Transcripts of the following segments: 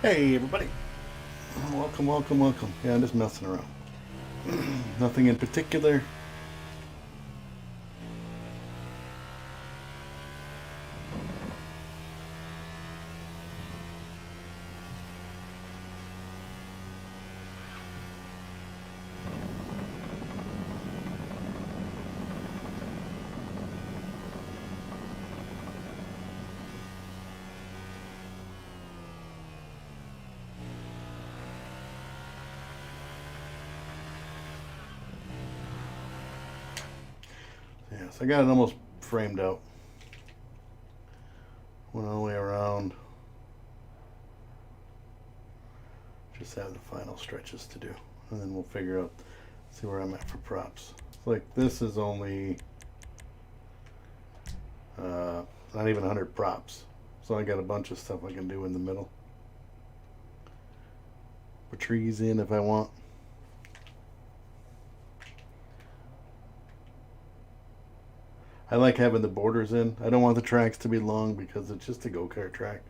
Hey everybody, welcome, welcome, welcome. Yeah, I'm just messing around. Nothing in particular. Yes, I got it almost framed out. Went all the way around. Just have the final stretches to do, and then we'll figure out, see where I'm at for props. Like this is only not even 100 props, so I got a bunch of stuff I can do in the middle. Put trees in if I want. I like having the borders in. I don't want the tracks to be long because it's just a go-kart track.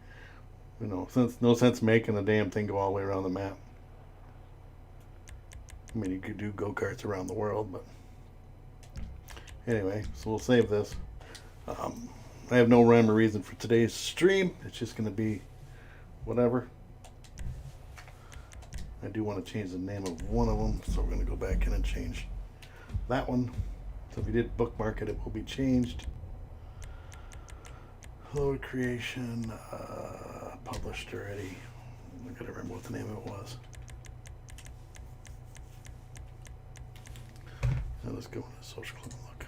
Since no sense making the damn thing go all the way around the map. I mean, you could do go-karts around the world, but anyway, so we'll save this. I have no rhyme or reason for today's stream. It's just going to be whatever. I do want to change the name of one of them, so we're going to go back in and change that one. So if you did bookmark it, it will be changed. Load creation, published already. I gotta remember what the name of it was. Now let's go into social club and look.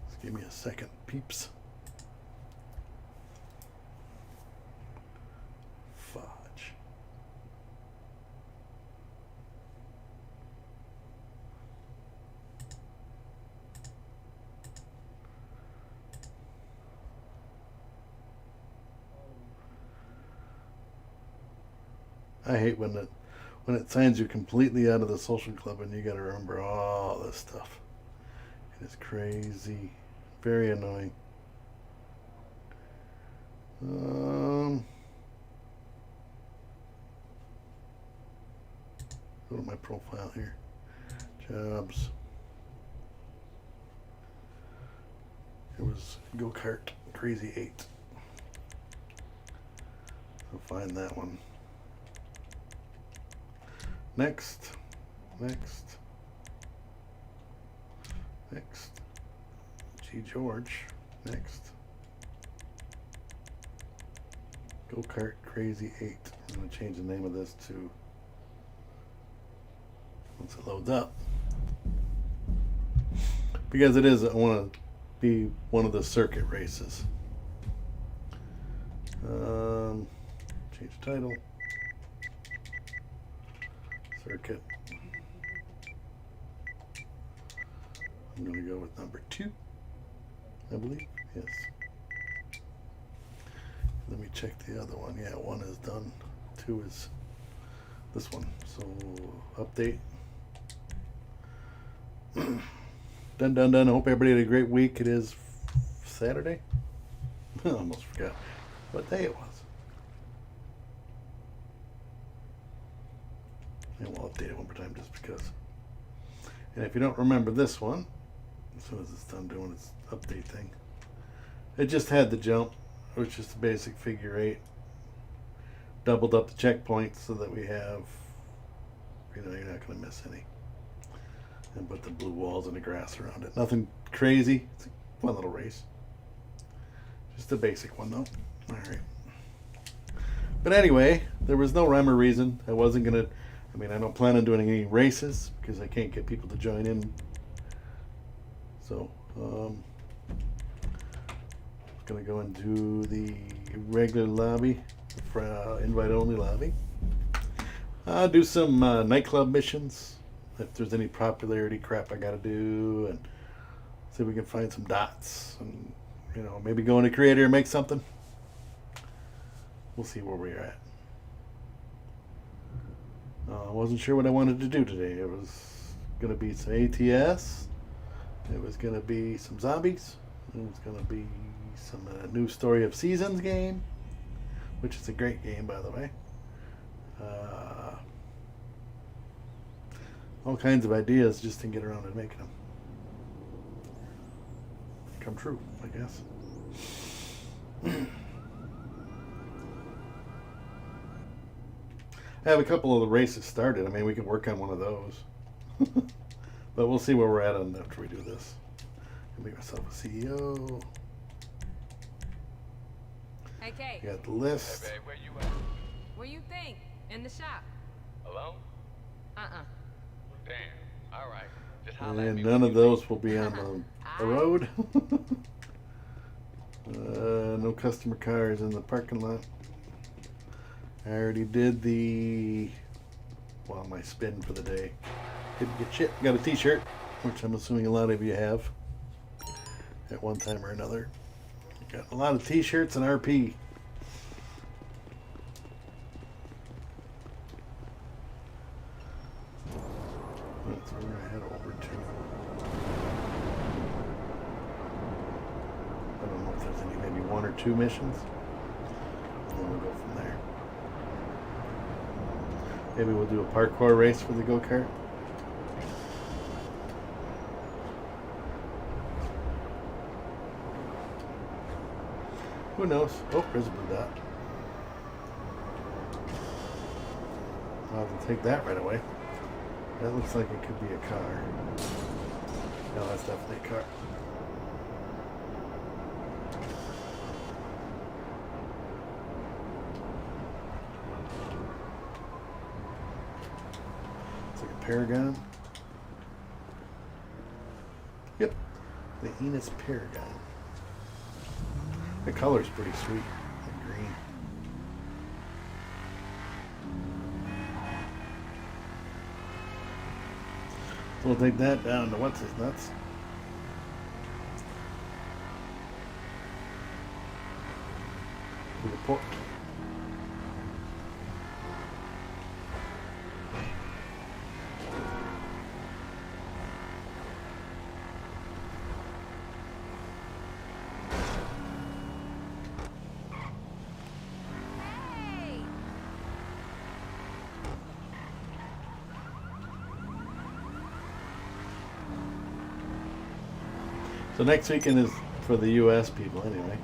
Just give me a second, peeps. Fudge. I hate when it signs you completely out of the social club and you got to remember all this stuff. It is crazy, very annoying. Go to my profile here. Jobs. It was Go Kart Crazy 8. So find that one. Next. G. George. Next. Go Kart Crazy 8. I'm going to change the name of this to, once it loads up. Because it is, I want to be one of the circuit races. Change title. Circuit. I'm going to go with number 2, I believe. Yes. Let me check the other one. Yeah, 1 is done. 2 is this one. So update. Done. I hope everybody had a great week. It is Saturday. I almost forgot what day it was. And we'll update it one more time just because. And if you don't remember this one, as soon as it's done doing its update thing, it just had the jump, which is the basic figure 8. Doubled up the checkpoints so that we have, you're not going to miss any. And put the blue walls and the grass around it. Nothing crazy. It's a fun little race. Just a basic one though. Alright. But anyway, there was no rhyme or reason. I wasn't going to, I don't plan on doing any races because I can't get people to join in. So, I'm going to go into the regular lobby, invite only lobby. I'll do some nightclub missions. If there's any popularity crap I got to do, and see if we can find some dots, and maybe go into creator and make something. We'll see where we're at. I wasn't sure what I wanted to do today. It was going to be some ATS. It was going to be some zombies. It was going to be some new Story of Seasons game, which is a great game, by the way. All kinds of ideas just to get around to making them come true, I guess. I have a couple of the races started. I mean, we can work on one of those. But we'll see where we're at on after we do this. I'll make myself a CEO. Hey, Kate. Got the list. Hey, babe, where you at? What you think? In the shop? Alone? Uh-uh. Damn. All right. Just holler at And me none when of you those will be on the road. No customer cars in the parking lot. I already did my spin for the day. Didn't get shit. Got a t-shirt, which I'm assuming a lot of you have at one time or another. Got a lot of t-shirts and RP. That's where I head over to. I don't know if there's maybe 1 or 2 missions. And then we'll go from there. Maybe we'll do a parkour race for the go-kart. Who knows? Oh, there's a blue dot. I'll have to take that right away. That looks like it could be a car. No, that's definitely a car. It's like a Paragon. Yep, the Enos Paragon. The color's pretty sweet, like green. So we'll take that down to what's his nuts. To the port. So next weekend is for the U.S. people anyway.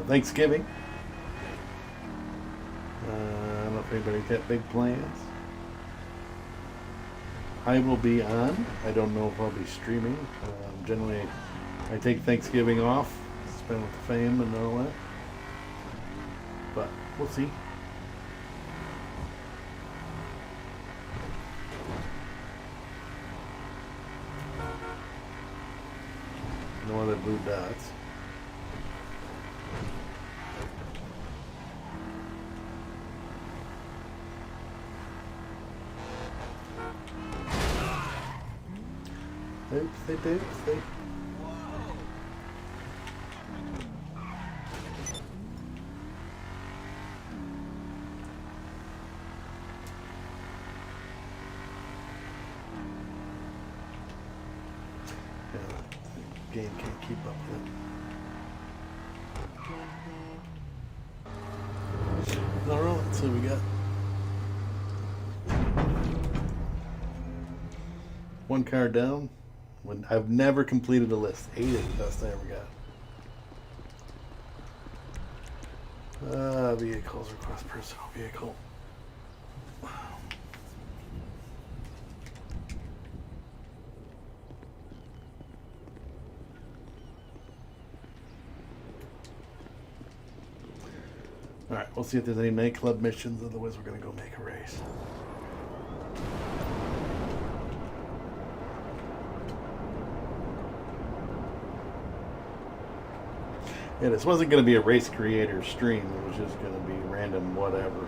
Thanksgiving. I don't know if anybody's got big plans. I will be on. I don't know if I'll be streaming. Generally, I take Thanksgiving off, spend with the fam and all that. But we'll see. No other blue dots. Oopsie doopsie. Game can't keep up with it. Alright, so we got one car down. When I've never completed a list. 8 is the best I ever got. Vehicles, request personal vehicle. Alright, we'll see if there's any nightclub missions, otherwise we're going to go make a race. Yeah, this wasn't going to be a race creator stream, it was just going to be random whatever.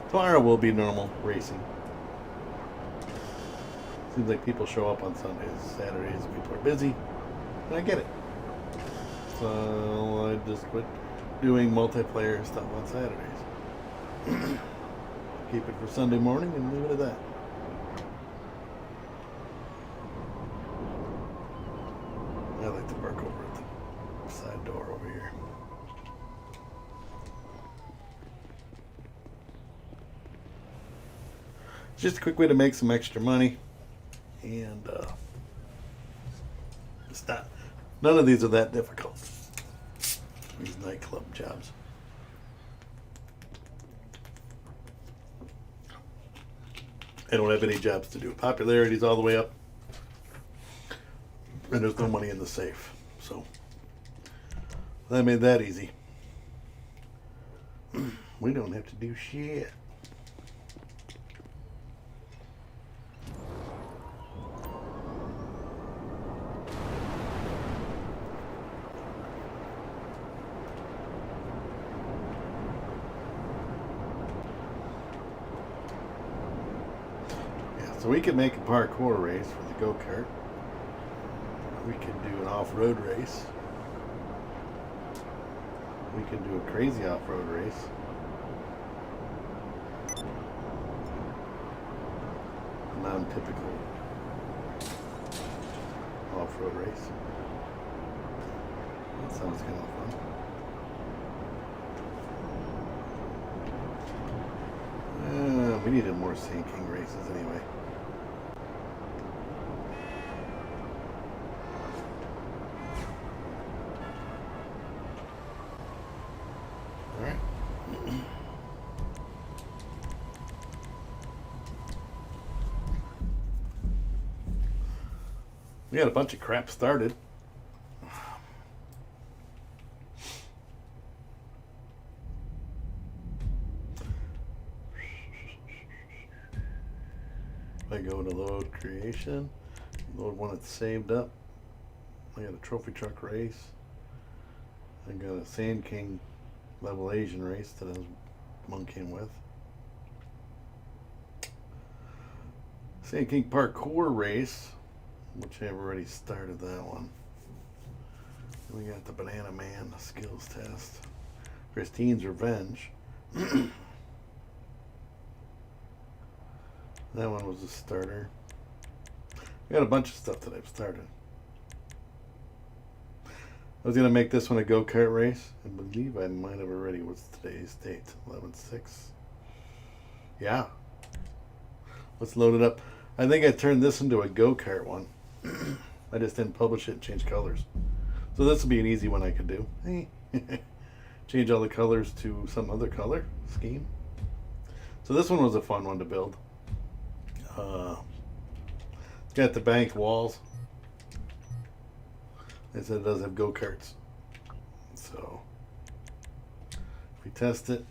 Tomorrow will be normal racing. Seems like people show up on Sundays, Saturdays, people are busy, and I get it. So I just quit doing multiplayer stuff on Saturdays. Keep it for Sunday morning and leave it at that. I like to park over at the side door over here. It's just a quick way to make some extra money. And it's not, none of these are that difficult. These nightclub jobs. I don't have any jobs to do. Popularity's all the way up. And there's no money in the safe. So that made that easy. We don't have to do shit. So we could make a parkour race for the go-kart. We could do an off-road race. We could do a crazy off-road race. A non-typical off-road race. That sounds kind of fun. We needed more Sand King races anyway. Alright. We got a bunch of crap started. I go to load creation, load one that's saved up. I got a trophy truck race. I got a Sand King level Asian race that I was monkeying with. Sand King parkour race, which I've already started that one. Then we got the Banana Man skills test. Christine's Revenge. That one was a starter. I got a bunch of stuff that I've started. I was going to make this one a go-kart race. I believe I might have already. What's today's date? 11/6. Yeah. Let's load it up. I think I turned this into a go-kart one. I just didn't publish it and change colors. So this will be an easy one I could do. Change all the colors to some other color scheme. So this one was a fun one to build. It's got the banked walls. It said it does have go-karts. So if we test it,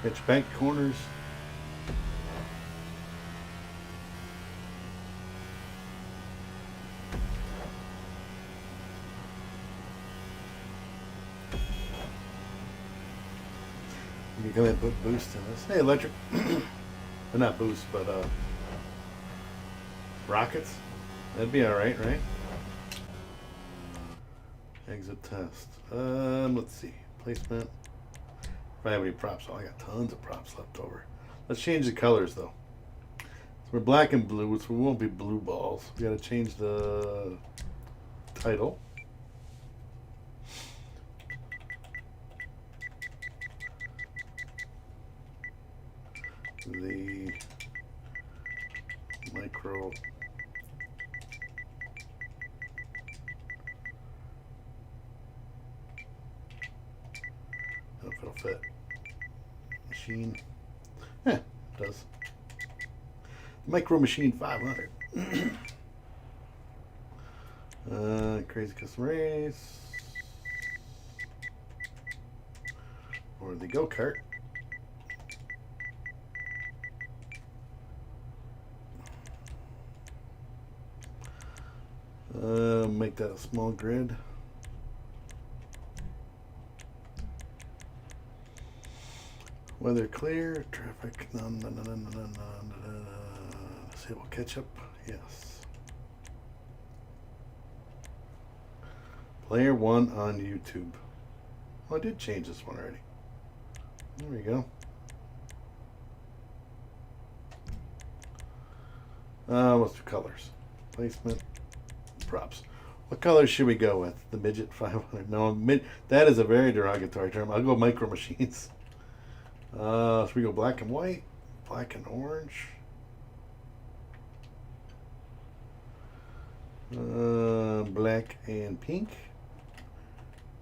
got your bank corners. You can go ahead and put boost in this. Hey, electric. Well, not boost, but rockets. That'd be alright, right? Exit test. Let's see. Placement. If I have any props. Oh, I got tons of props left over. Let's change the colors, though. So we're black and blue, so we won't be blue balls. We gotta change the title. The micro I don't know if it'll fit. Machine. It does. Micro Machine 500. Crazy custom race. Or the go-kart. Make that a small grid. Weather clear, traffic none. Disable ketchup, yes. Player 1 on YouTube. Oh, I did change this one already. There we go. Let's do colors. Placement. Props. What colors should we go with? The midget 500? No, that is a very derogatory term. I'll go micro machines. Should we go black and white? Black and orange? Black and pink?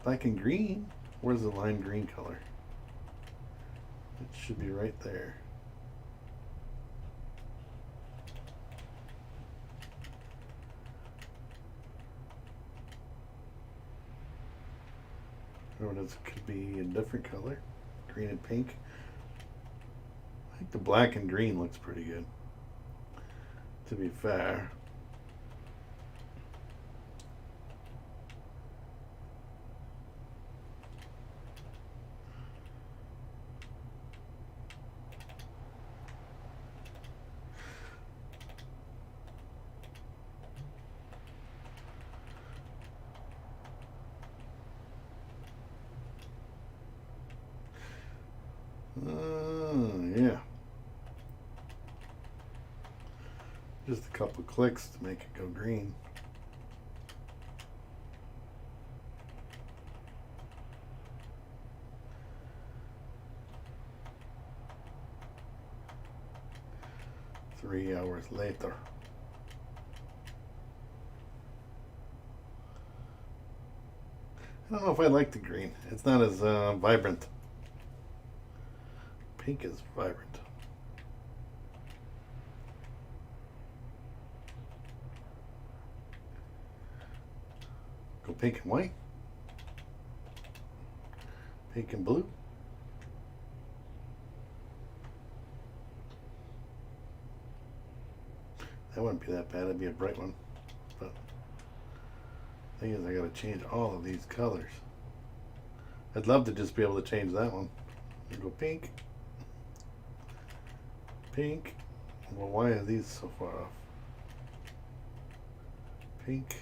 Black and green? Where's the lime green color? It should be right there. Or it could be a different color. Green and pink. I think the black and green looks pretty good, to be fair. Yeah. Just a couple clicks to make it go green. Three hours later. I don't know if I like the green. It's not as vibrant. Pink is vibrant. Go pink and white. Pink and blue. That wouldn't be that bad. It'd be a bright one. But the thing is, I gotta change all of these colors. I'd love to just be able to change that one. Go pink. Pink. Well, why are these so far off? Pink.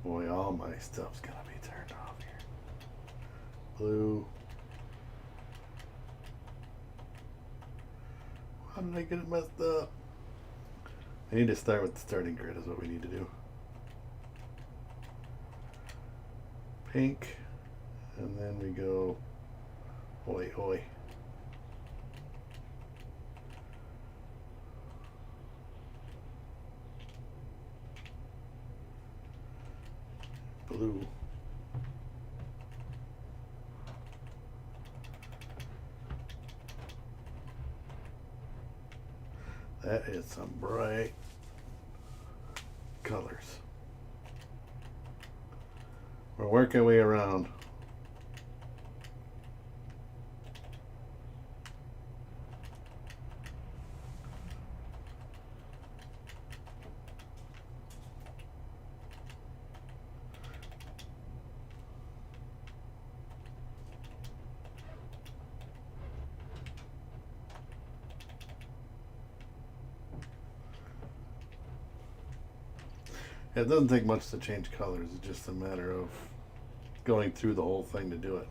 Boy, all my stuff's gonna be turned off here. Blue. How did I get it messed up? I need to start with the starting grid is what we need to do. Pink. And then we go oi oi. Blue. That is some bright colors. We're working our way around. It doesn't take much to change colors. It's just a matter of going through the whole thing to do it.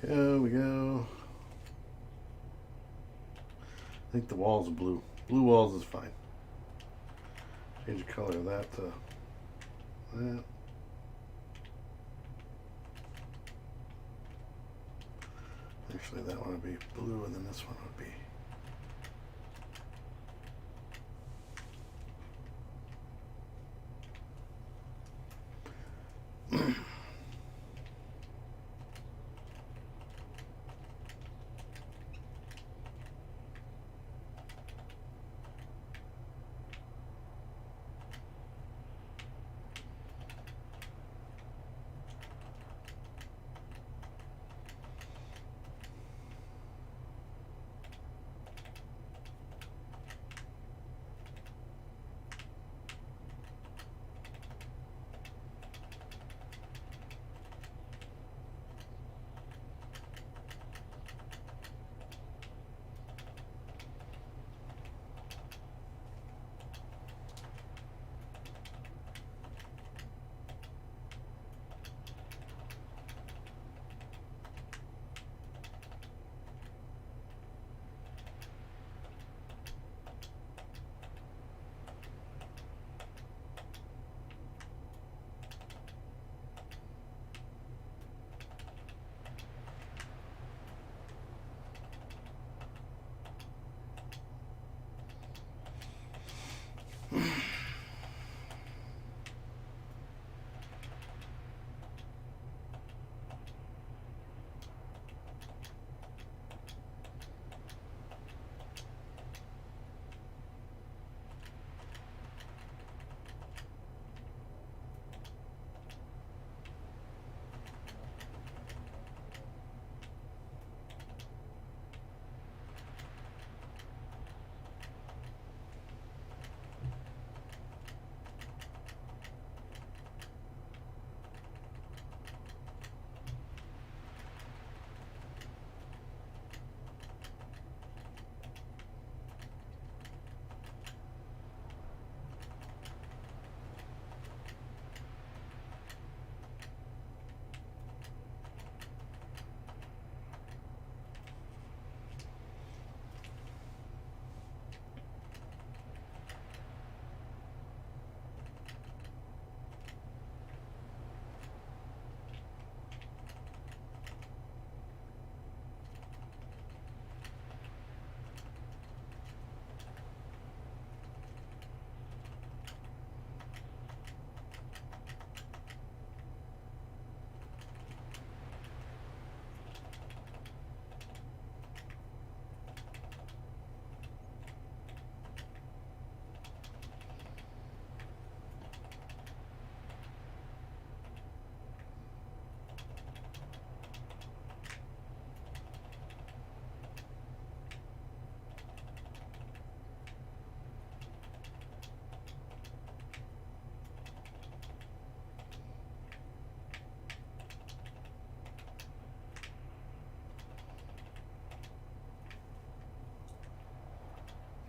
Here we go. I think the walls are blue. Blue walls is fine. Change the color of that to that. Actually, that one would be blue, and then this one would be.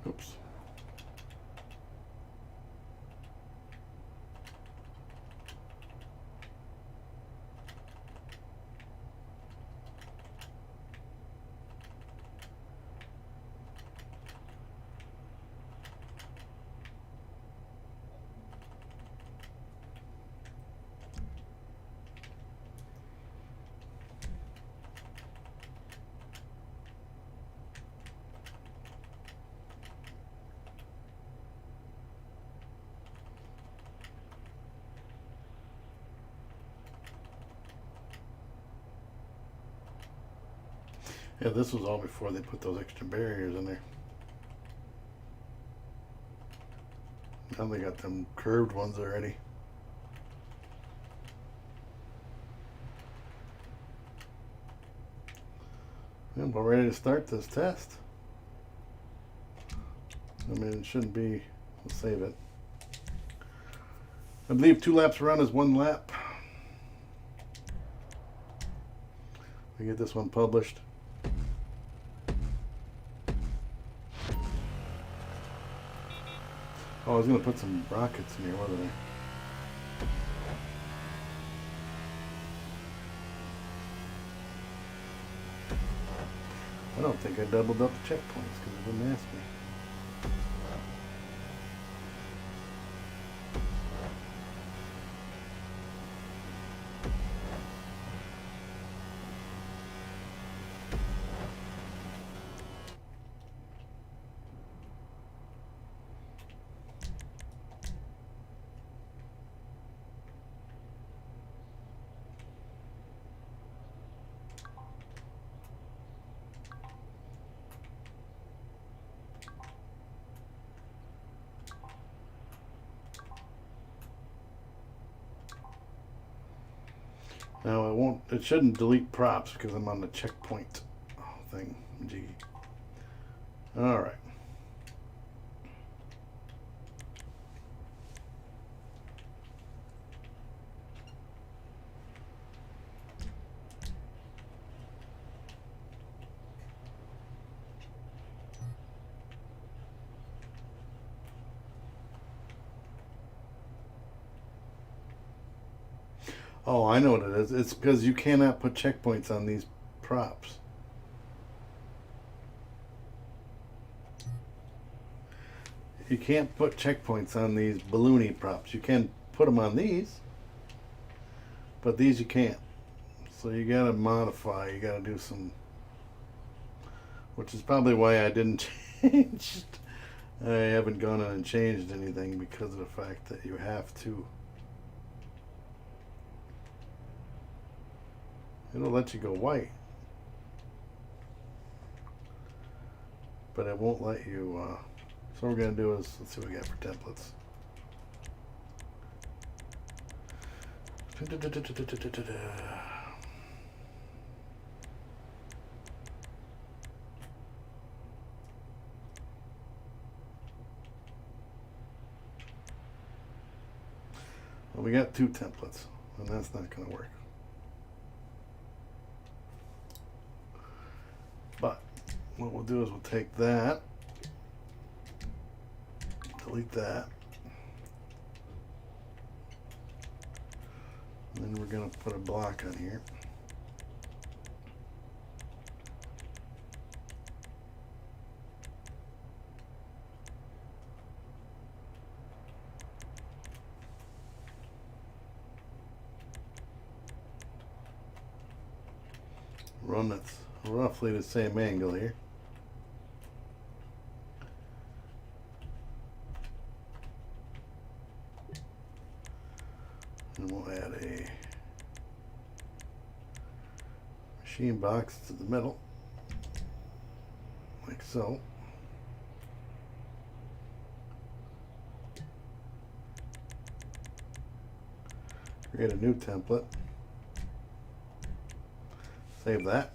Oops. Yeah, this was all before they put those extra barriers in there. Now they got them curved ones already. And we're ready to start this test. I mean, it shouldn't be. We'll save it. I believe 2 laps around is 1 lap. We get this one published. Oh, I was going to put some rockets in here, wasn't I? I don't think I doubled up the checkpoints because it didn't ask me. Now it shouldn't delete props because I'm on the checkpoint thing. Gee. All right. Oh, I know what it is. It's because you cannot put checkpoints on these props. You can't put checkpoints on these balloony props. You can put them on these, but these you can't. So you gotta modify. You gotta do some, which is probably why I didn't change. I haven't gone on and changed anything because of the fact that you have to. It'll let you go white, but it won't let you. So what we're going to do is, let's see what we got for templates. Well, we got 2 templates, and that's not going to work. But what we'll do is we'll take that, delete that, and then we're going to put a block on here. Run that's roughly the same angle here. And we'll add a machine box to the middle, like so. Create a new template. Save that.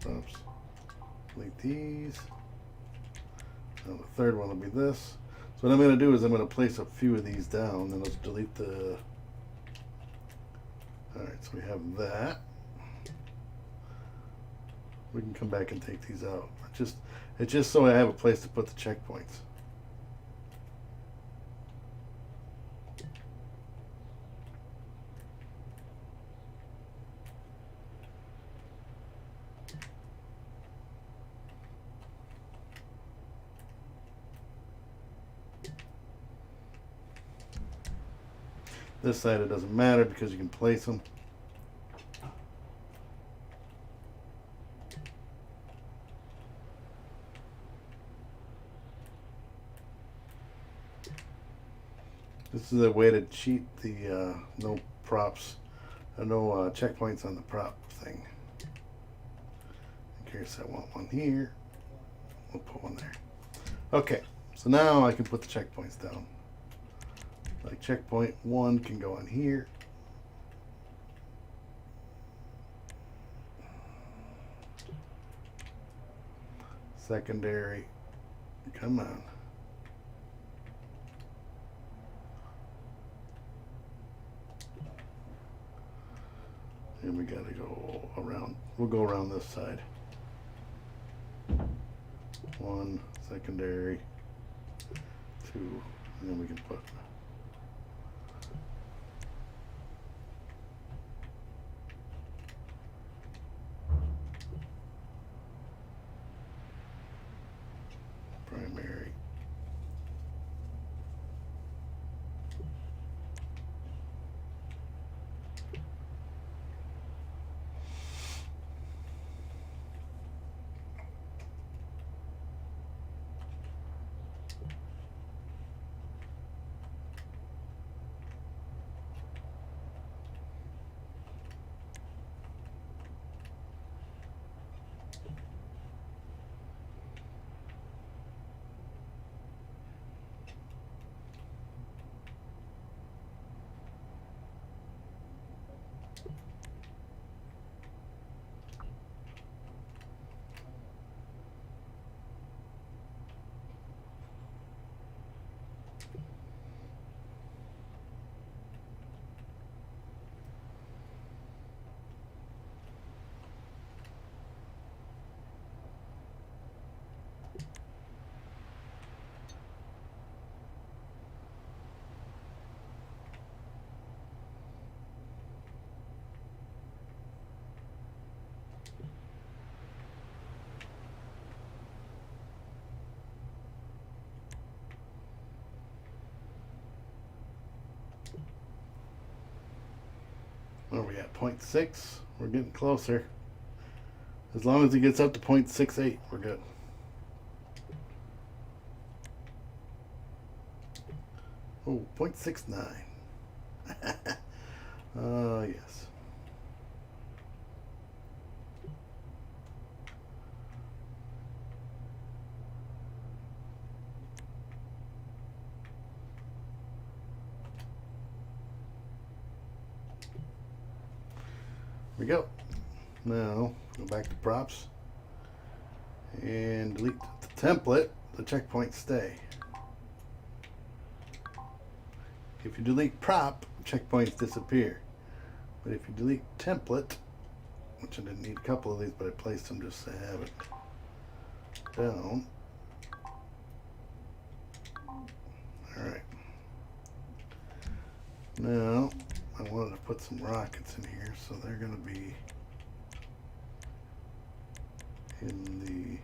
Oops. Delete these. Now the third one will be this. So what I'm going to do is I'm going to place a few of these down, then let's delete the... Alright, so we have that. We can come back and take these out. It's just so I have a place to put the checkpoints. This side it doesn't matter because you can place them. This is a way to cheat the no props, no checkpoints on the prop thing. In case I want one here, we'll put one there. Okay, so now I can put the checkpoints down. Like checkpoint 1 can go on here. Secondary, come on. And we gotta go around, we'll go around this side. 1, secondary, 2, and then we can put primary. Where are we at? 0.6. We're getting closer. As long as it gets up to 0.68, we're good. Oh, 0.69. Oh, yes. There we go. Now, go back to props and delete the template. The checkpoints stay. If you delete prop, checkpoints disappear. But if you delete template, which I didn't need a couple of these, but I placed them just to have it down. Alright. Now, I wanted to put some rockets in here, so they're going to be in the...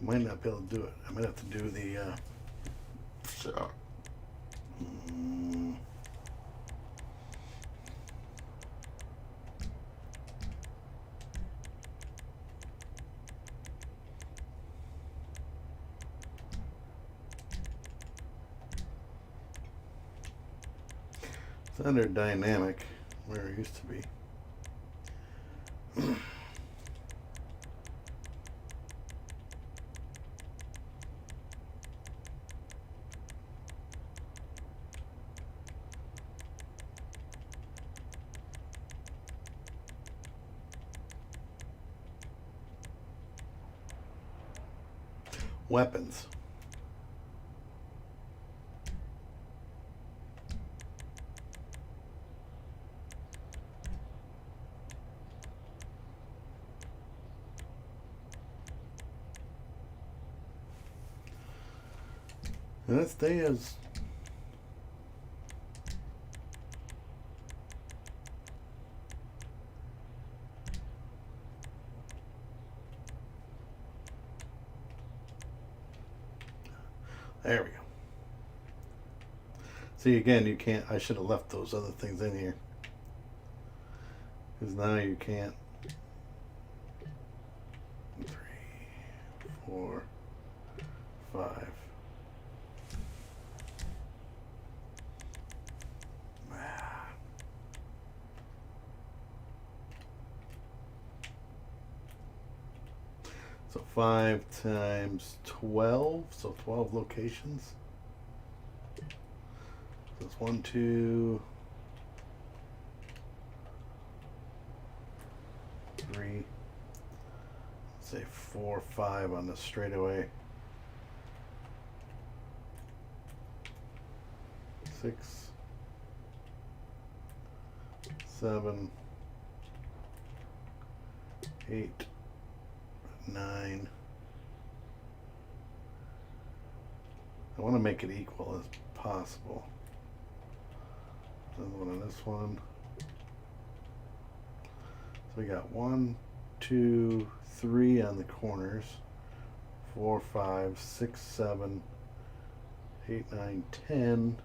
I might not be able to do it. I might have to do the... It's under dynamic, where it used to be. Weapons. And that stay is. There we go. See, again, you can't. I should have left those other things in here. Because now you can't. 3, 4, 5. So 5 times 12, so 12 locations. So it's 1, 2, 3, say 4, 5 on the straightaway. 6, 7, 8, 9. I want to make it equal as possible. Another one on this one. So we got 1, 2, 3 on the corners. 4, 5, 6, 7, 8, 9, 10.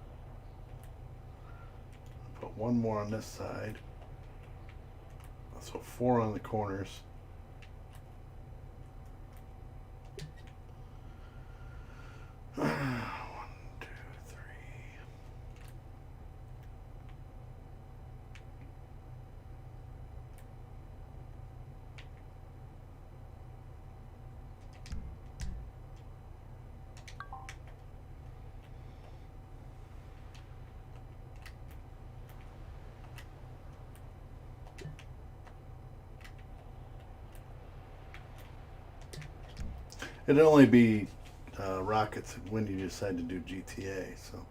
Put one more on this side. So 4 on the corners. 1, 2, 3. It'd only be rockets when you decide to do GTA, so.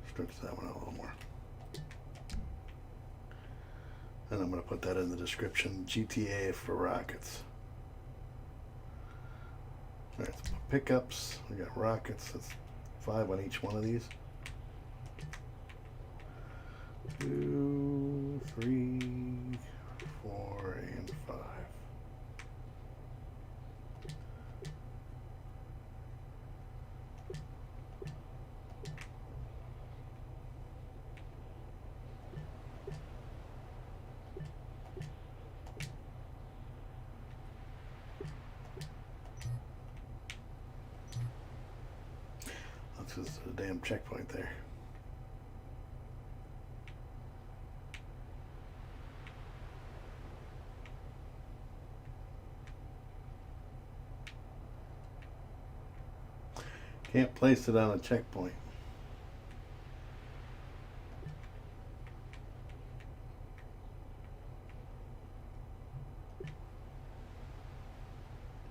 Stretch that one out a little more. And I'm going to put that in the description, GTA for rockets. Alright, so pickups, we got rockets, that's 5 on each one of these. 2, 3, 4, and 5. That's just a damn checkpoint there. Can't place it on a checkpoint.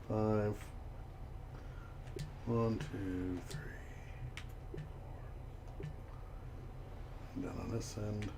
Five. 1, 2, 3. 4. Down on this end.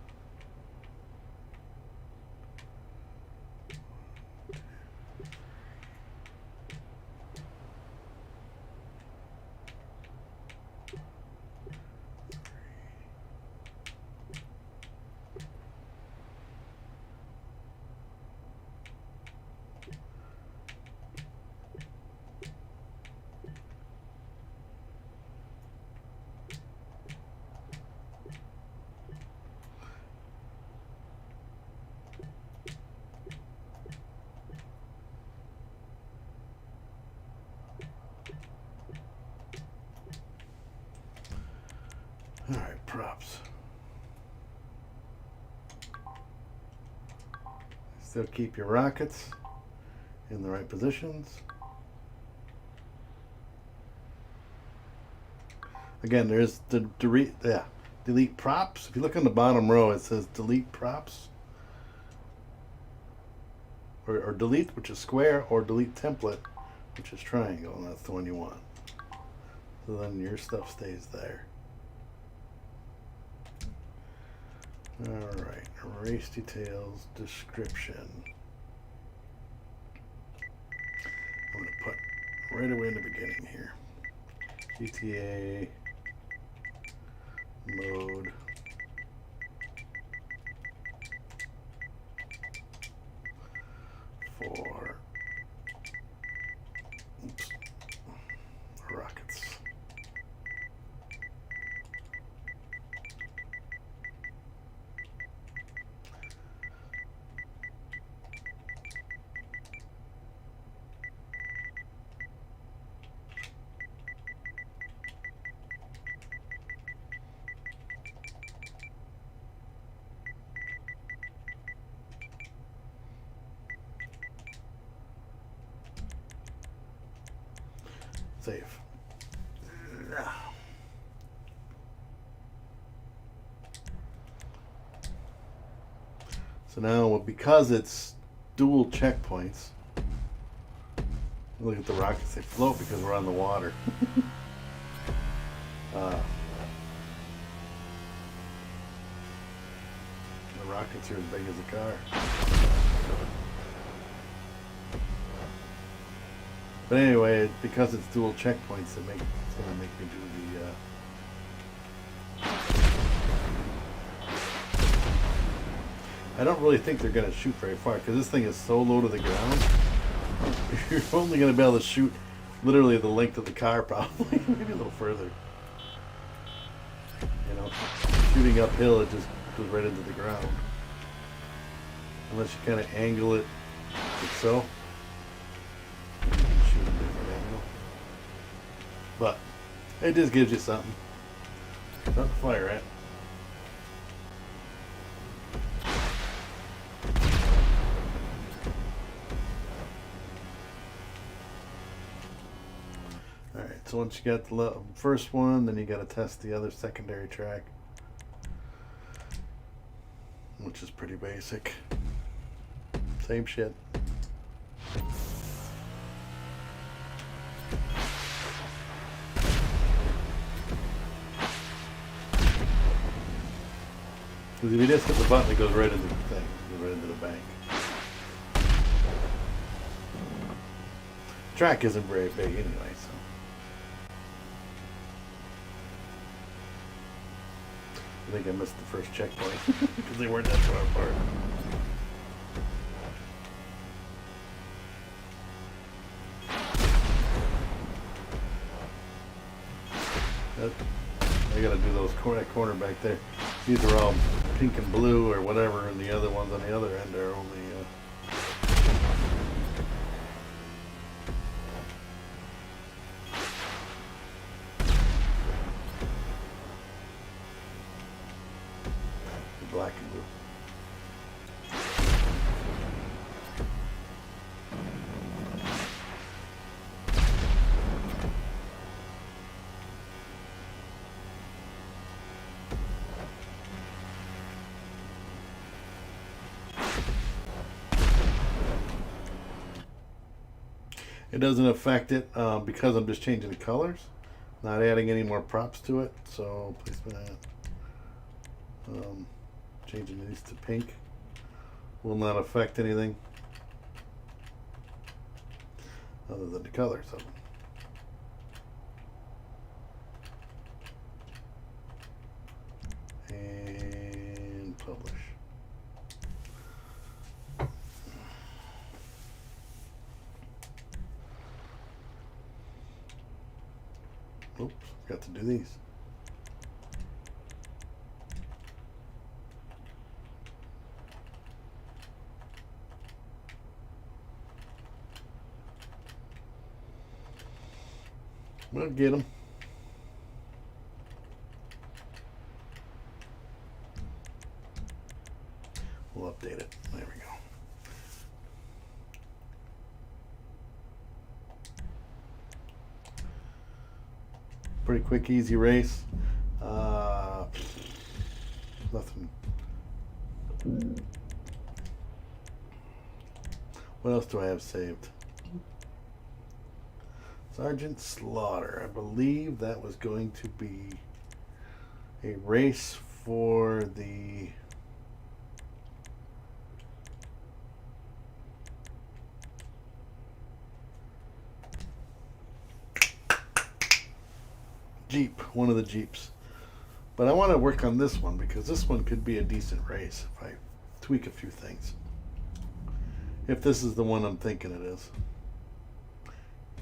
Alright, props. Still keep your rockets in the right positions. Again, there's the delete props. If you look on the bottom row, it says delete props. Or delete, which is square, or delete template, which is triangle, and that's the one you want. So then your stuff stays there. Alright, race details, description. I'm going to put right away in the beginning here. GTA mode. For rockets. Save. So now, because it's dual checkpoints, look at the rockets, they float because we're on the water. The rockets are as big as a car. But anyway, because it's dual checkpoints, it's going to make me do the... I don't really think they're going to shoot very far, because this thing is so low to the ground. You're only going to be able to shoot literally the length of the car, probably. Maybe a little further. You know, shooting uphill, it just goes right into the ground. Unless you kind of angle it like so. But it just gives you something. Something to fire at. Alright, so once you got the first one, then you got to test the other secondary track, which is pretty basic. Same shit. Because if you just hit the button, it goes right into the thing, goes right into the bank. Track isn't very big anyway, so. I think I missed the first checkpoint because they weren't that far apart. I gotta do those that corner back there. These are all pink and blue or whatever, and the other ones on the other end are only black and blue. It doesn't affect it because I'm just changing the colors, not adding any more props to it. So placement, changing these to pink will not affect anything other than the colors of them. And publish. Oops, forgot to do these. We'll get them. We'll update it. There we go. Pretty quick, easy race. Nothing. What else do I have saved? Sergeant Slaughter. I believe that was going to be a race for the Jeep, one of the Jeeps. But I want to work on this one because this one could be a decent race if I tweak a few things. If this is the one I'm thinking it is.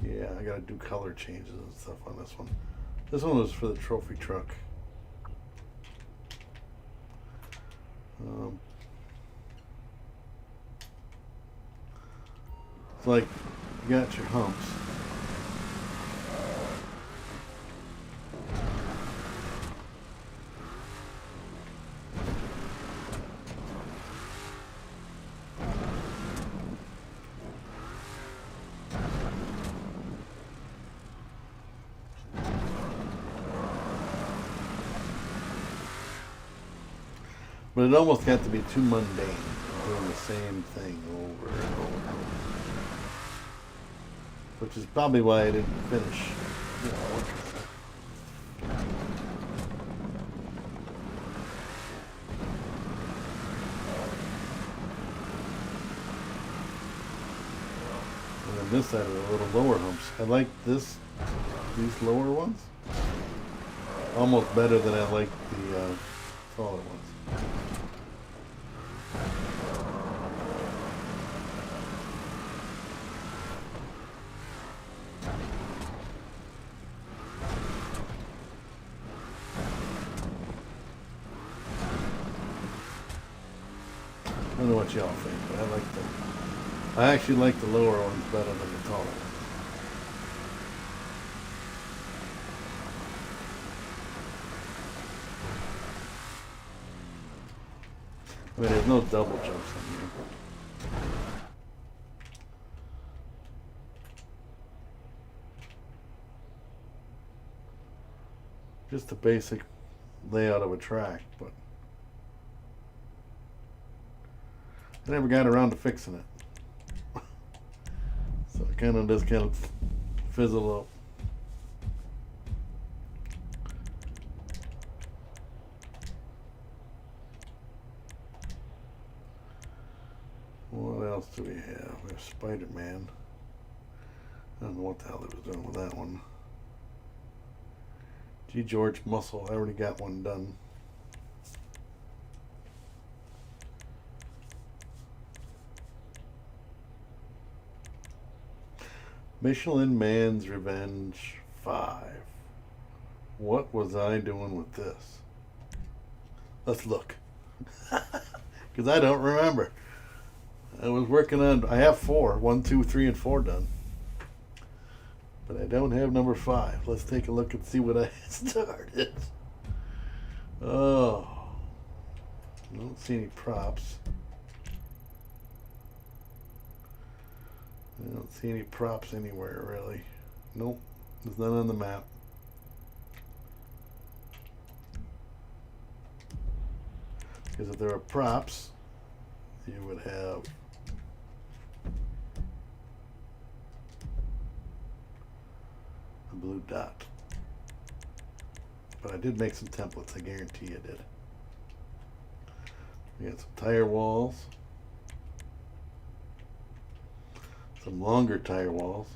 Yeah, I gotta do color changes and stuff on this one. This one was for the trophy truck. It's like you got your humps. But it almost got to be too mundane, doing the same thing over and over. Which is probably why I didn't finish. And then this side of the little lower humps. I like these lower ones, almost better than I like the taller ones. I don't know what y'all think, but I actually like the lower ones better than the taller ones. I mean, there's no double jumps on here. Just the basic layout of a track, but I never got around to fixing it. So it kind of just kind of fizzled up. What else do we have? We have Spider-Man. I don't know what the hell he was doing with that one. G. George Muscle. I already got one done. Michelin Man's Revenge 5. What was I doing with this? Let's look. Because I don't remember. I was working on, I have 4, 1, 2, 3, and 4 done. But I don't have number 5. Let's take a look and see what I started. Oh. I don't see any props. I don't see any props anywhere, really. Nope. There's none on the map. Because if there were props, you would have a blue dot. But I did make some templates, I guarantee I did. We got some tire walls. Some longer tire walls.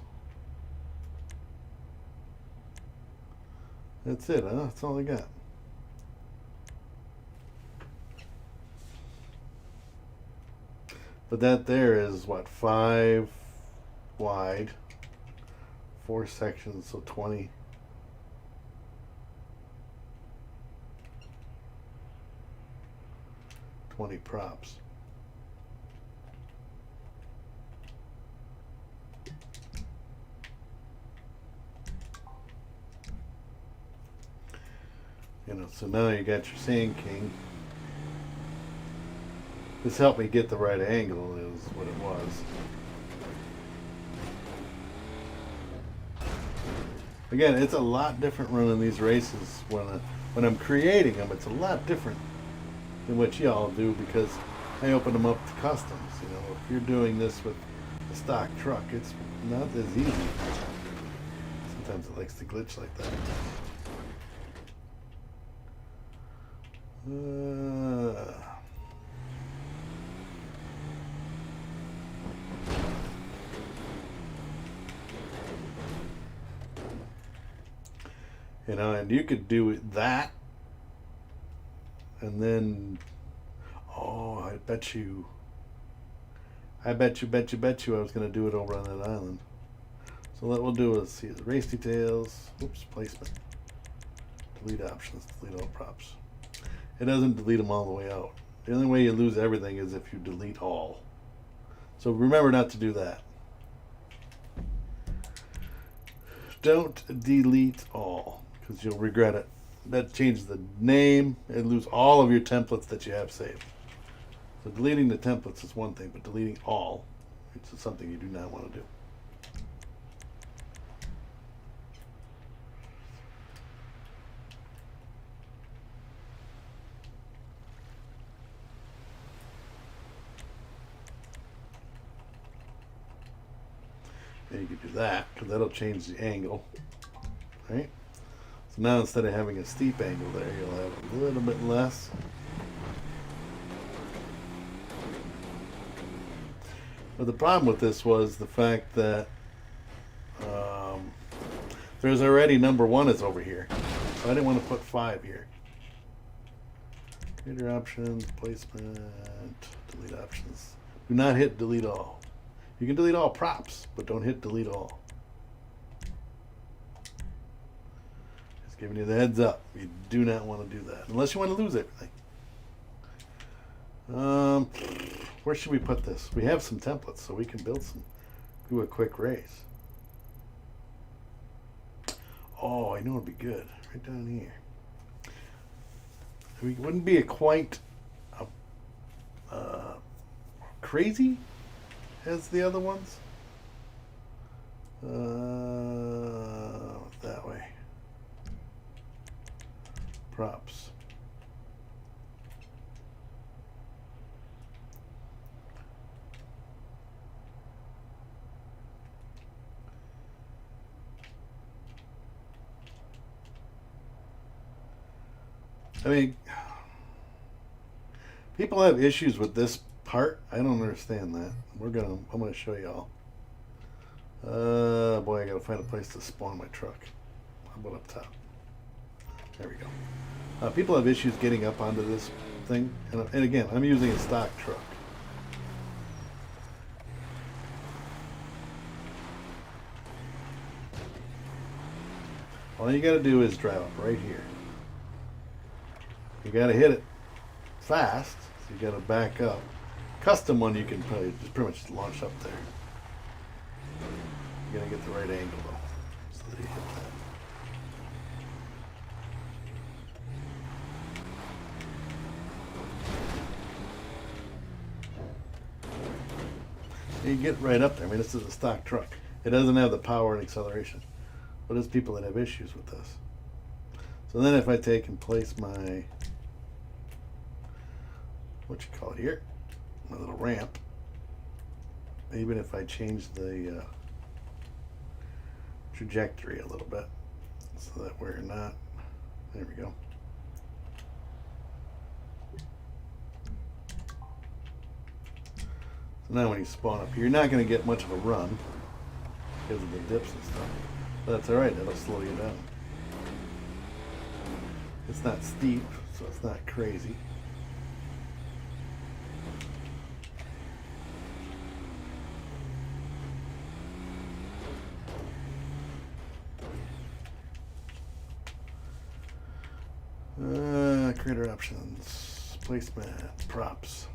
That's it, huh? That's all I got. But that there is what, 5 wide, 4 sections, so 20. Props. You know, so now you got your Sand King. This helped me get the right angle is what it was. Again, it's a lot different running these races when I'm creating them. It's a lot different than what y'all do because I open them up to customs. You know, if you're doing this with a stock truck, it's not as easy. Sometimes it likes to glitch like that. You know, and you could do that, and then, oh, I bet you, I was going to do it over on that island. So what we'll do is see the race details. Oops, placement. Delete options. Delete all props. It doesn't delete them all the way out. The only way you lose everything is if you delete all. So remember not to do that. Don't delete all, because you'll regret it. That changes the name and lose all of your templates that you have saved. So deleting the templates is one thing, but deleting all, it's something you do not want to do. And you can do that, because that'll change the angle, right? So now instead of having a steep angle there, you'll have a little bit less. But the problem with this was the fact that there's already number 1 is over here. So I didn't want to put 5 here. Creator options, placement, delete options. Do not hit delete all. You can delete all props, but don't hit delete all. Just giving you the heads up. You do not want to do that. Unless you want to lose everything. Where should we put this? We have some templates, so we can build some. Do a quick race. Oh, I know it'd be good. Right down here. It wouldn't be quite crazy as the other ones. That way. Props. I mean, people have issues with this part. I don't understand that. I'm gonna show y'all. Boy, I gotta find a place to spawn my truck. How about up top? There we go. People have issues getting up onto this thing, and again, I'm using a stock truck. All you gotta do is drive up right here. You gotta hit it fast, so you gotta back up. Custom one you can probably just pretty much just launch up there. You gotta get the right angle though, so that you hit that. You get right up there. I mean, this is a stock truck. It doesn't have the power and acceleration, but there's people that have issues with this. So then if I take and place my, what you call it here, my little ramp, even if I change the trajectory a little bit so that we're not, there we go. So now when you spawn up here, you're not going to get much of a run because of the dips and stuff. But that's alright, that'll slow you down. It's not steep, so it's not crazy. Creator options, placement, props.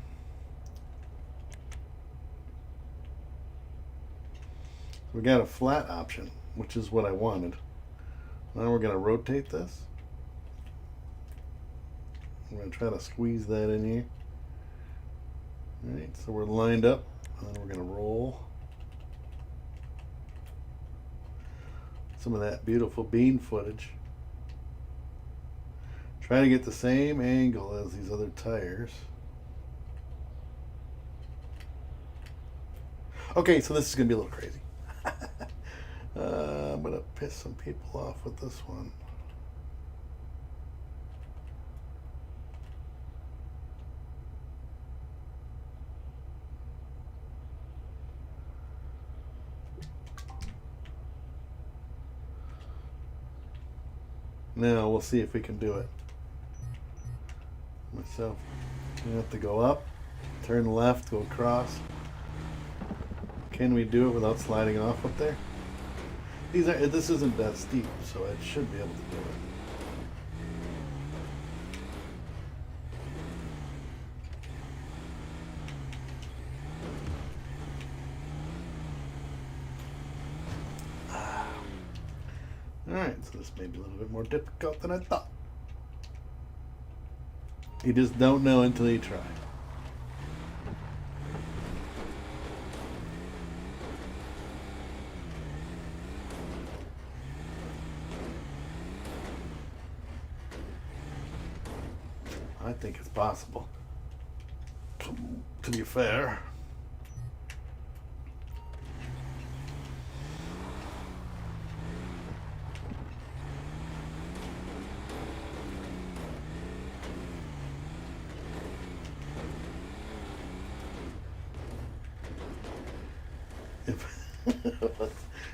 We got a flat option, which is what I wanted. Now we're going to rotate this. I'm going to try to squeeze that in here. Alright, so we're lined up, and then we're going to roll some of that beautiful bean footage. Try to get the same angle as these other tires. Okay, so this is going to be a little crazy. I'm going to piss some people off with this one. Now we'll see if we can do it. Myself, you have to go up, turn left, go across. Can we do it without sliding off up there? This isn't that steep, so I should be able to do it. Alright, so this may be a little bit more difficult than I thought. You just don't know until you try. I think it's possible. To be fair.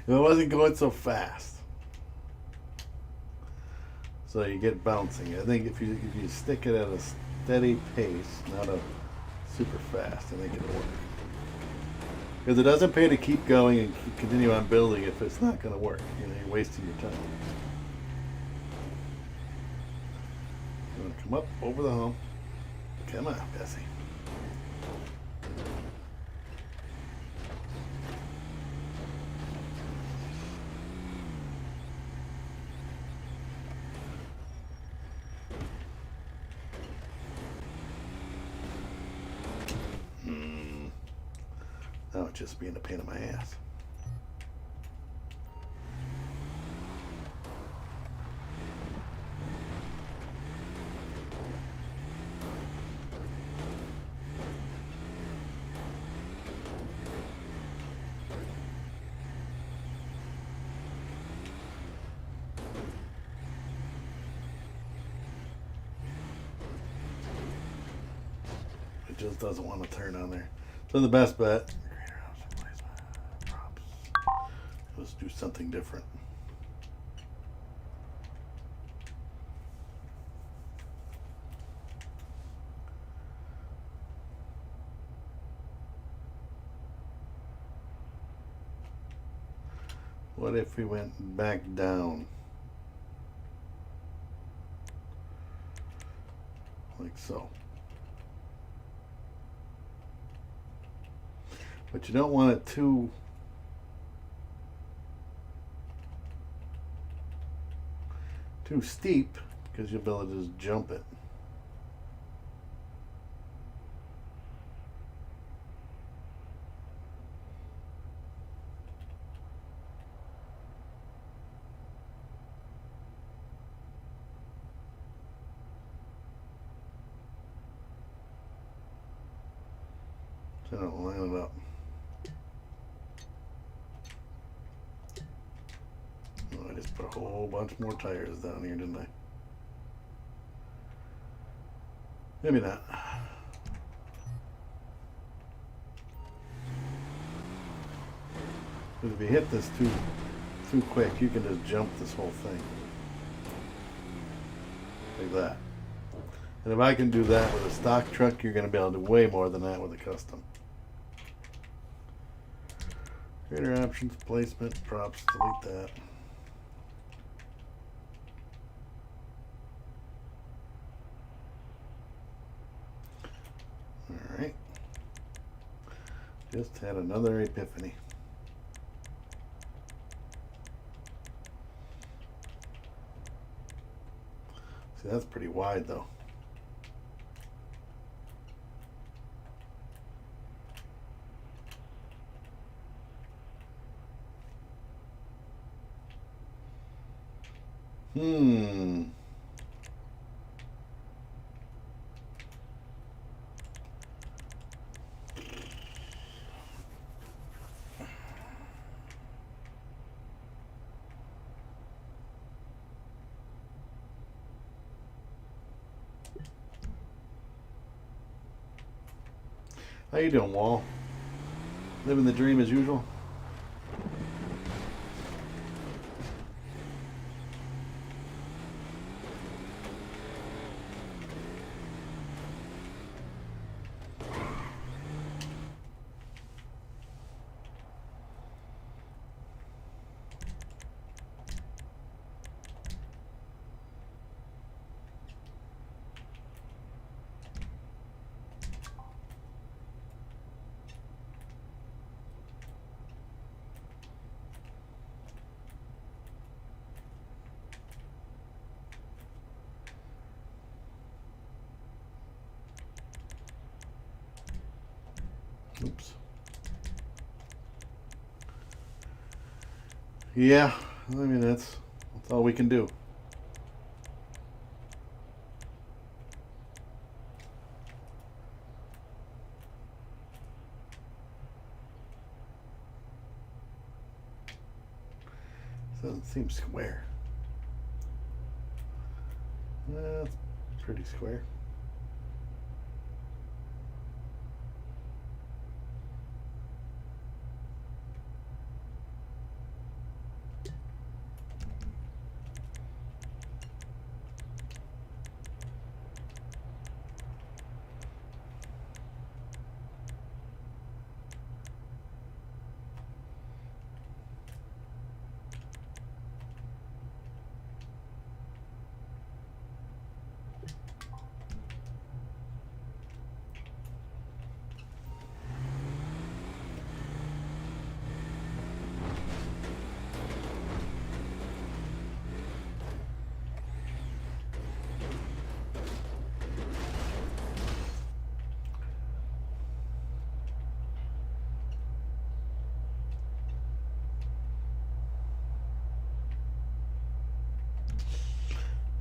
If it wasn't going so fast. So you get bouncing. I think if you stick it at a steady pace, not a super fast, I think it'll work. Because it doesn't pay to keep going and continue on building if it's not going to work. You know, you're wasting your time. You want to come up over the hump. Come on, Bessie. Now it's just being a pain in my ass. It just doesn't want to turn on there. So the best bet, let's do something different. What if we went back down? Like so. But you don't want it too steep, because you'll be able to just jump it. So don't line it up. I just put a whole bunch more tires down here, didn't I? Maybe not. Because if you hit this too quick, you can just jump this whole thing. Like that. And if I can do that with a stock truck, you're going to be able to do way more than that with a custom. Greater options, placement, props, delete that. Alright. Just had another epiphany. See, that's pretty wide though. How you doing, Wall? Living the dream as usual? Yeah, I mean that's all we can do. Doesn't seem square. That's pretty square.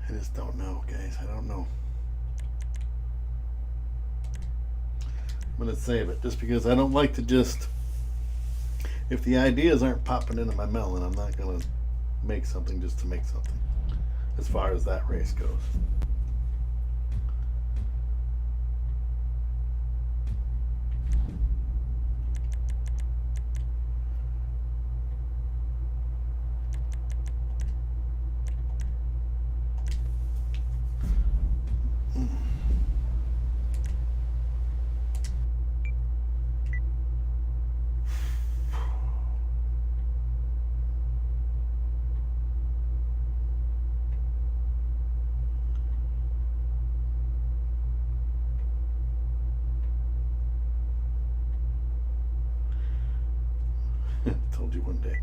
I just don't know, guys. I don't know. I'm going to save it just because I don't like to just. If the ideas aren't popping into my melon, I'm not going to make something just to make something. As far as that race goes. Told you one day.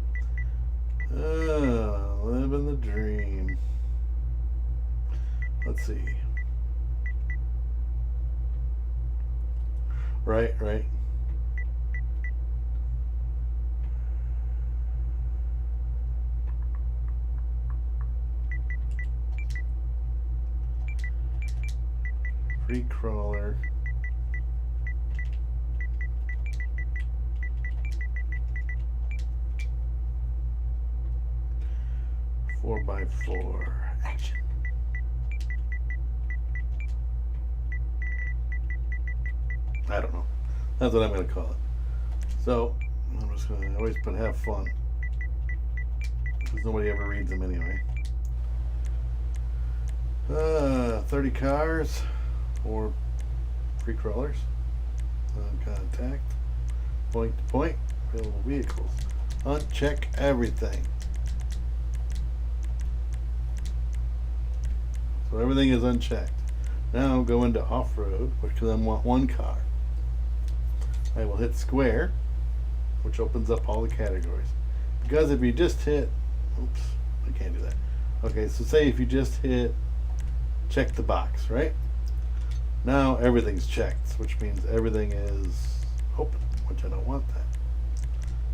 Living the dream. Let's see. Right. Free crawler. Four by four action. I don't know. That's what I'm going to call it. So I'm just going to always put have fun because nobody ever reads them anyway. 30 cars or free crawlers. Contact. Point to point. Available vehicles. Uncheck everything. So everything is unchecked. Now go into off-road, because I want one car. I will hit square, which opens up all the categories. Because if you just hit, oops, I can't do that. Okay, so say if you just hit check the box, right? Now everything's checked, which means everything is open, which I don't want that.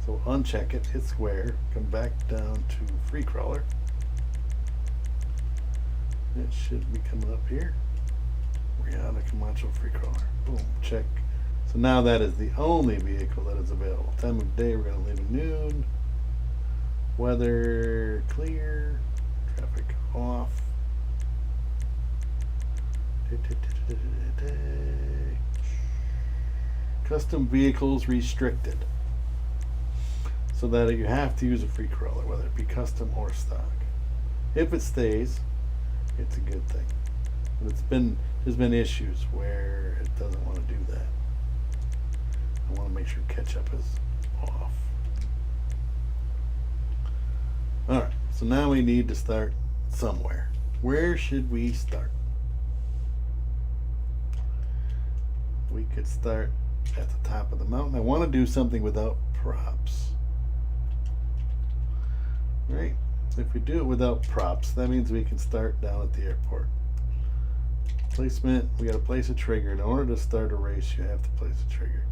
So uncheck it, hit square, come back down to free crawler. It should be coming up here. Rihanna Camacho free crawler. Boom, check. So now that is the only vehicle that is available. Time of day, we're going to leave at noon. Weather clear. Traffic off. Custom vehicles restricted. So that you have to use a free crawler, whether it be custom or stock. If it stays, it's a good thing. But there's been issues where it doesn't want to do that. I want to make sure catch-up is off. Alright, so now we need to start somewhere. Where should we start? We could start at the top of the mountain. I want to do something without props. Right? If we do it without props, that means we can start down at the airport. Placement, we got to place a trigger. In order to start a race, you have to place a trigger.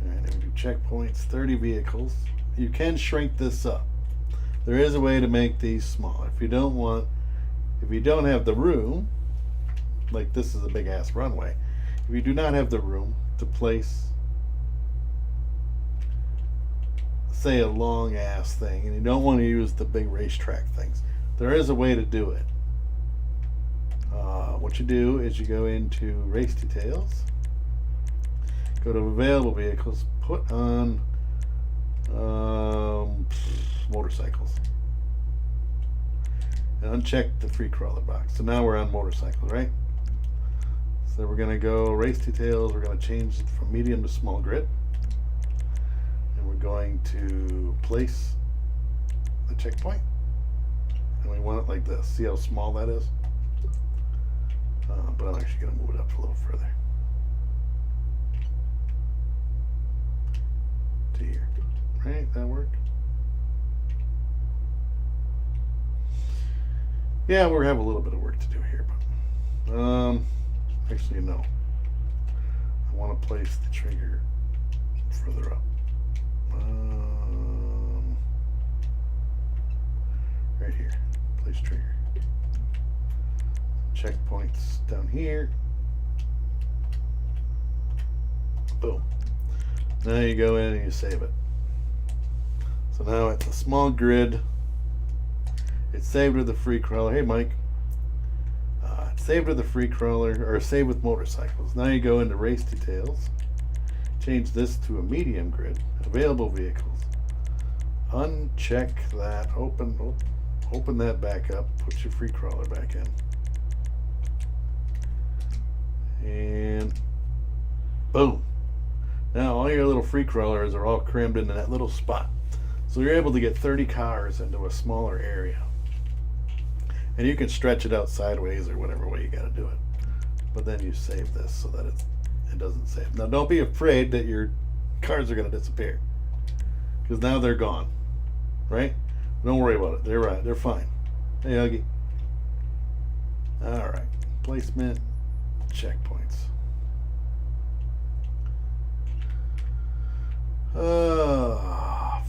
Alright, then we do checkpoints, 30 vehicles. you can shrink this up. There is a way to make these smaller. If you don't have the room, like this is a big ass runway. If you do not have the room to place, say, a long ass thing, and you don't want to use the big racetrack things, there is a way to do it. What you do is you go into race details, go to available vehicles, put on motorcycles, and uncheck the free crawler box. So now we're on motorcycles, right? So we're going to go race details. We're going to change it from medium to small grid, and we're going to place the checkpoint, and we want it like this. See how small that is? But I'm actually going to move it up a little further to here. Right? That worked? Yeah, we have a little bit of work to do here, but actually no. I want to place the trigger further up. Right here. Place trigger. Checkpoints down here. Boom. Now you go in and you save it. So now it's a small grid. It's saved with the free crawler. Hey, Mike. It's saved with the free crawler, or saved with motorcycles. Now you go into race details. Change this to a medium grid. Available vehicles. Uncheck that. Open that back up. Put your free crawler back in. And boom. Now all your little free crawlers are all crammed into that little spot. So you're able to get 30 cars into a smaller area. And you can stretch it out sideways or whatever way you got to do it. But then you save this so that it doesn't save. Now don't be afraid that your cars are going to disappear. Because now they're gone. Right? Don't worry about it. They're right. They're fine. Hey, Huggy. Alright. Placement. Checkpoints.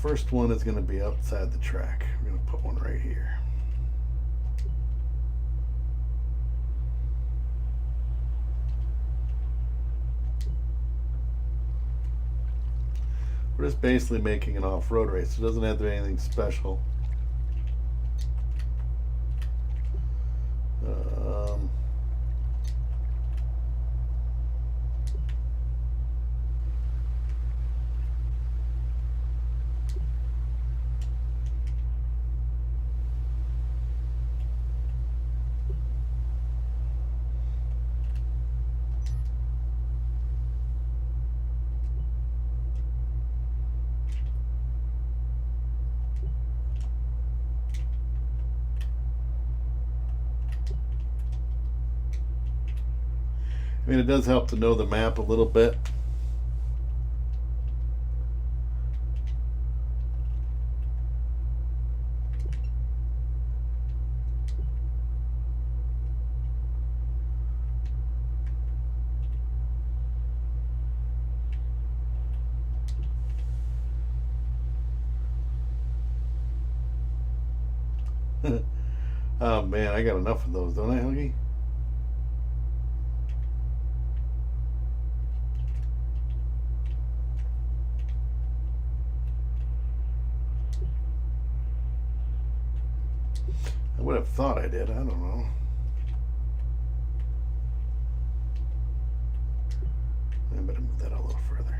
First one is going to be outside the track. We're going to put one right here. We're just basically making an off-road race. It doesn't have to be anything special. I mean, it does help to know the map a little bit. Oh man, I got enough of those, don't I, Huggy? I would have thought I did. I don't know. I better move that a little further.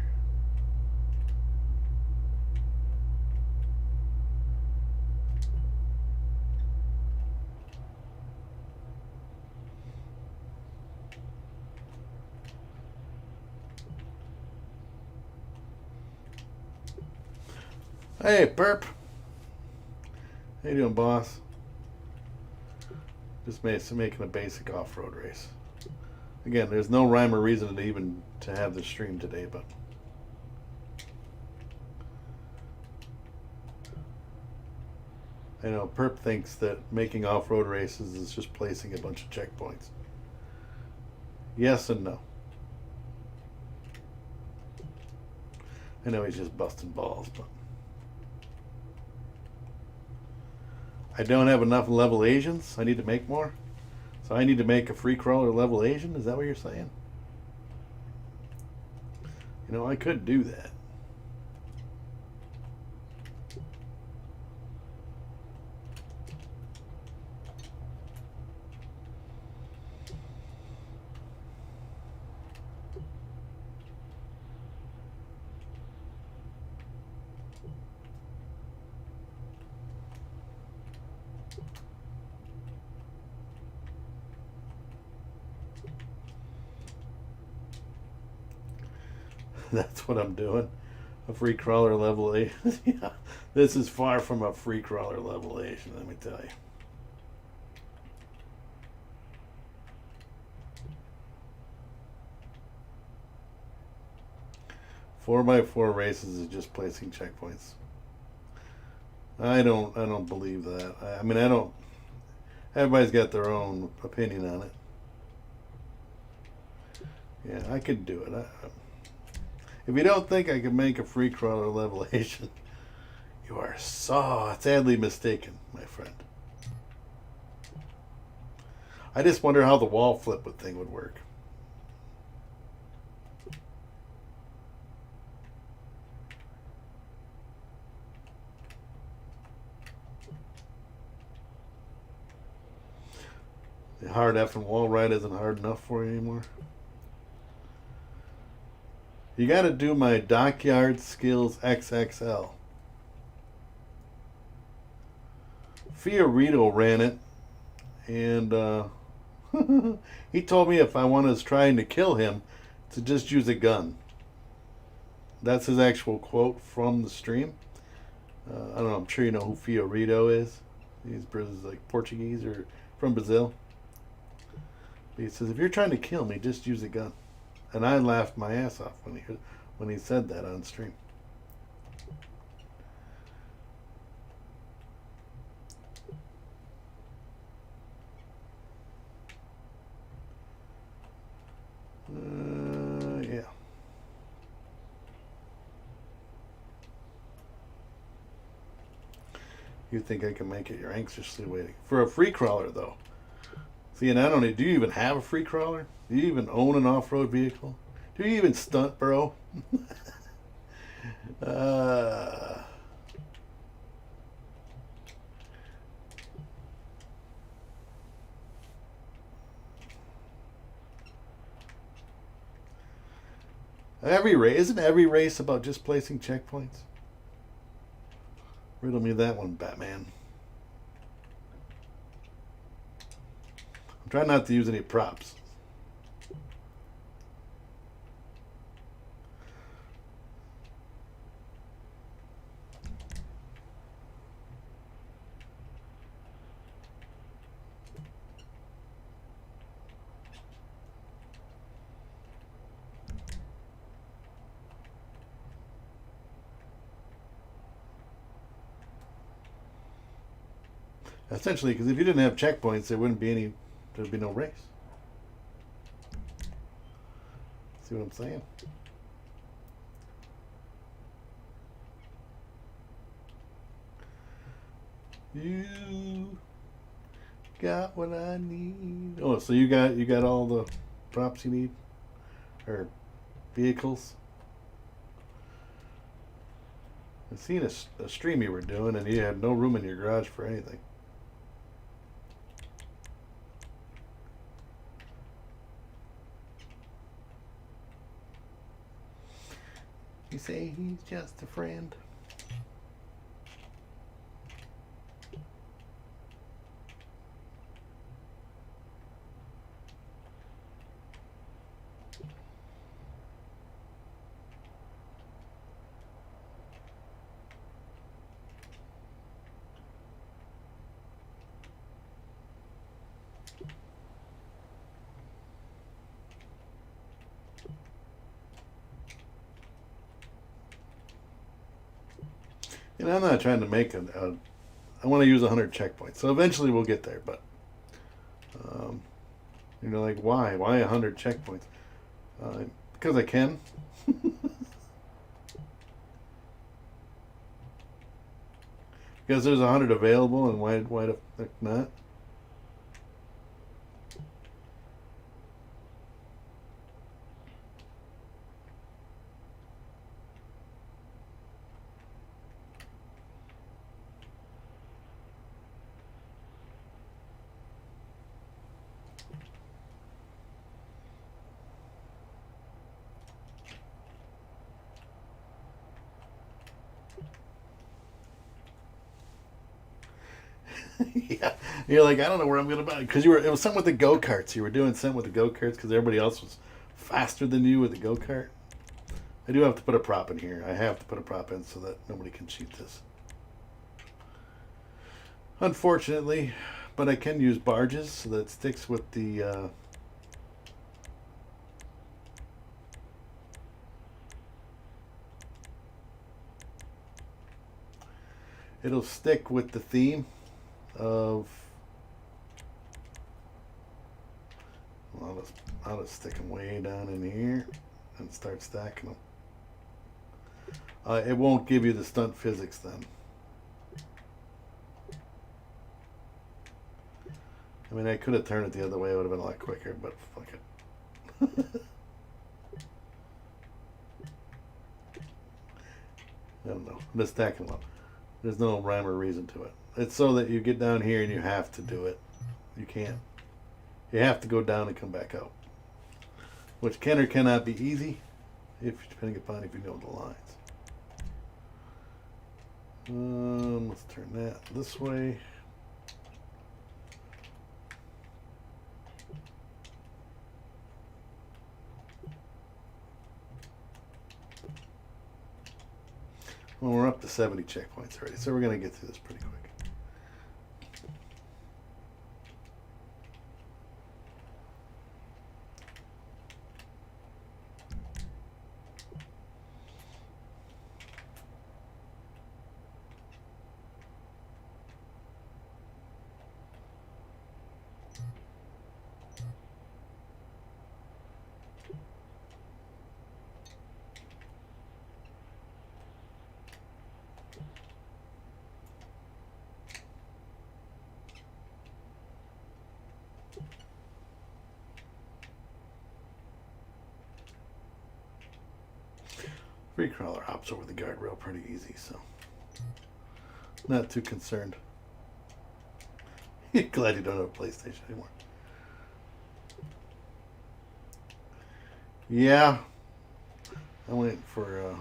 Hey, Burp. How you doing, boss? Just making a basic off-road race. Again, there's no rhyme or reason to have this stream today, but I know Perp thinks that making off-road races is just placing a bunch of checkpoints. Yes and no. I know he's just busting balls, but I don't have enough level Asians. I need to make more. So I need to make a free crawler level Asian. Is that what you're saying? You know, I could do that. That's what I'm doing. A free crawler level Asian. Yeah, this is far from a free crawler level Asian, let me tell you. Four by four races is just placing checkpoints. I don't believe that. I mean, I don't. Everybody's got their own opinion on it. Yeah, I could do it. If you don't think I can make a free crawler level Asian, you are sadly mistaken, my friend. I just wonder how the wall flip thing would work. The hard effing wall ride isn't hard enough for you anymore. You got to do my Dockyard Skills XXL. Fiorito ran it, and he told me if I was trying to kill him, to just use a gun. That's his actual quote from the stream. I don't know. I'm sure you know who Fiorito is. He's like Portuguese or from Brazil. But he says if you're trying to kill me, just use a gun. And I laughed my ass off when he said that on stream. Yeah. You think I can make it? You're anxiously waiting for a free crawler, though. See, and I don't know. Do you even have a free crawler? Do you even own an off-road vehicle? Do you even stunt, bro? Isn't every race about just placing checkpoints? Riddle me that one, Batman. I'm trying not to use any props. Essentially, because if you didn't have checkpoints, there'd be no race. See what I'm saying? You got what I need. Oh, so you got all the props you need, or vehicles. I've seen a stream you were doing, and you had no room in your garage for anything. You say he's just a friend. And I'm not trying to make I want to use 100 checkpoints. So eventually we'll get there, but like why 100 checkpoints? Because I can. Because there's 100 available, and why the fuck not? Yeah, you're like, I don't know where I'm gonna buy, because it was something with the go karts. You were doing something with the go karts because everybody else was faster than you with the go kart. I do have to put a prop in here. I have to put a prop in so that nobody can cheat this. Unfortunately, but I can use barges so that it sticks with the. It'll stick with the theme of. Well, I'll just stick them way down in here and start stacking them. It won't give you the stunt physics then. I mean, I could have turned it the other way. It would have been a lot quicker, but fuck it. I don't know. I'm just stacking them up. There's no rhyme or reason to it. It's so that you get down here and you have to do it. You can't. You have to go down and come back out. Which can or cannot be easy, depending upon if you know the lines. Let's turn that this way. Well, we're up to 70 checkpoints already, so we're going to get through this pretty quick. Free crawler hops over the guardrail pretty easy, so not too concerned. Glad you don't have a PlayStation anymore. Yeah, I went for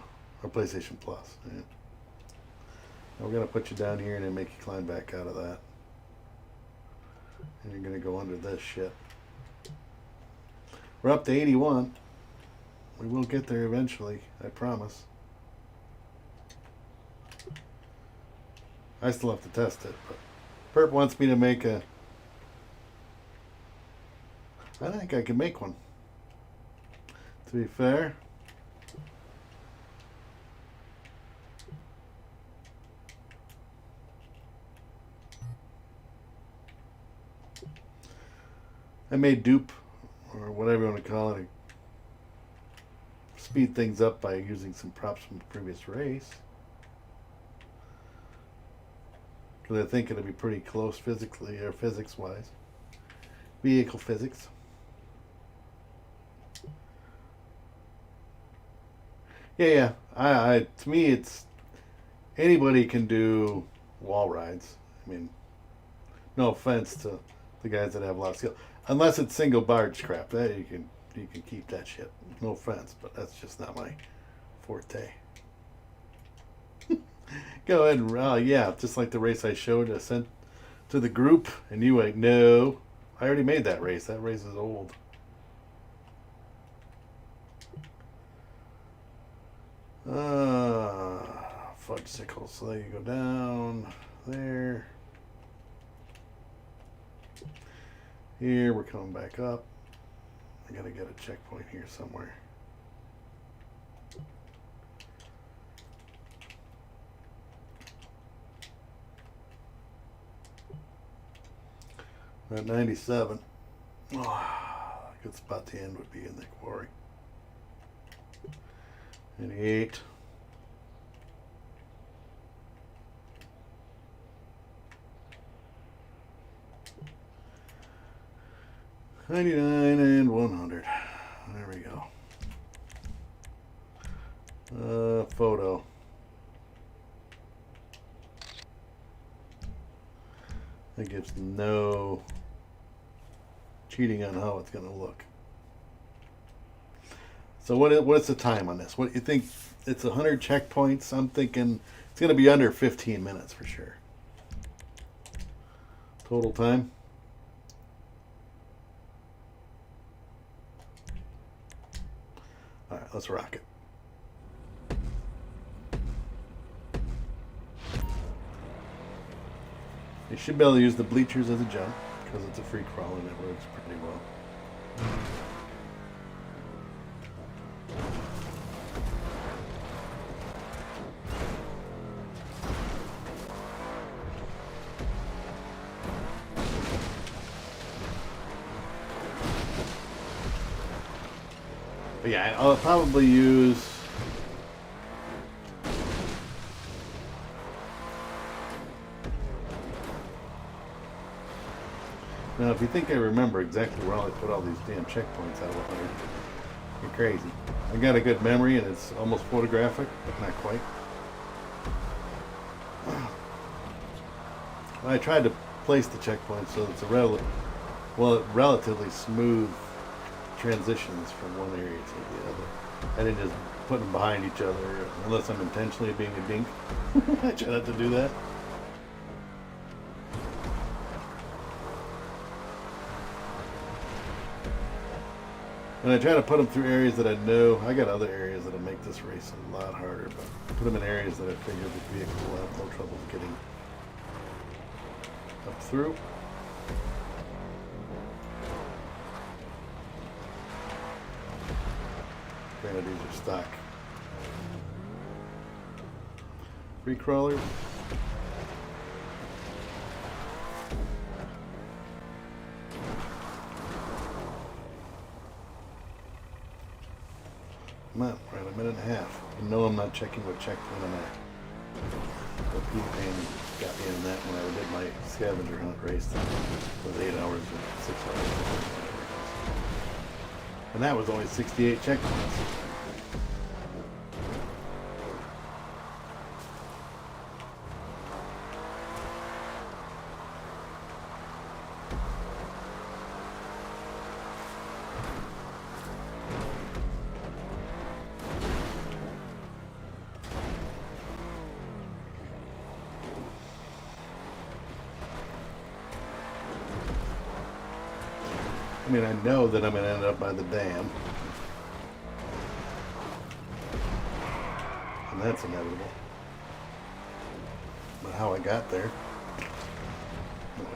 a PlayStation Plus. Yeah. We're gonna put you down here and then make you climb back out of that, and you're gonna go under this shit. We're up to 81. We will get there eventually, I promise. I still have to test it, but Perp wants me to make a. I think I can make one. To be fair. I made dupe, or whatever you want to call it, speed things up by using some props from the previous race. Because I think it'll be pretty close physically, or physics-wise. Vehicle physics. Yeah. To me, it's anybody can do wall rides. I mean, no offense to the guys that have a lot of skill, unless it's single barge crap. That you can keep that shit. No offense, but that's just not my forte. Go ahead and yeah, just like the race I showed, I sent to the group, and you went, no, I already made that race. That race is old. Fudgesicles. So there you go down there. Here we're coming back up. I gotta get a checkpoint here somewhere. We're at 97. Oh, a good spot to end would be in the quarry. 98. 99 and 100. There we go. Photo. That gives no cheating on how it's going to look. So what's the time on this? What you think? It's 100 checkpoints. I'm thinking it's going to be under 15 minutes for sure. Total time. All right, let's rock it. You should be able to use the bleachers as a jump because it's a free crawl and it works pretty well. But yeah, I'll probably use now. If you think I remember exactly where I put all these damn checkpoints out of 100, you're crazy. I got a good memory and it's almost photographic, but not quite. I tried to place the checkpoints so it's a relatively smooth transitions from one area to the other. I didn't just put them behind each other unless I'm intentionally being a dink. I try not to do that. And I try to put them through areas that I know. I got other areas that'll make this race a lot harder, but put them in areas that I figure the vehicle will have no trouble getting up through. Granted, these are stock free crawlers. I'm at right a minute and a half. You know I'm not checking what checkpoint I'm at. But Pete Payne got me in that when I did my scavenger hunt race. It was 8 hours or 6 hours. And that was only 68 checkpoints. I mean, I know that I'm going to end up by the dam. And that's inevitable. But how I got there, no idea.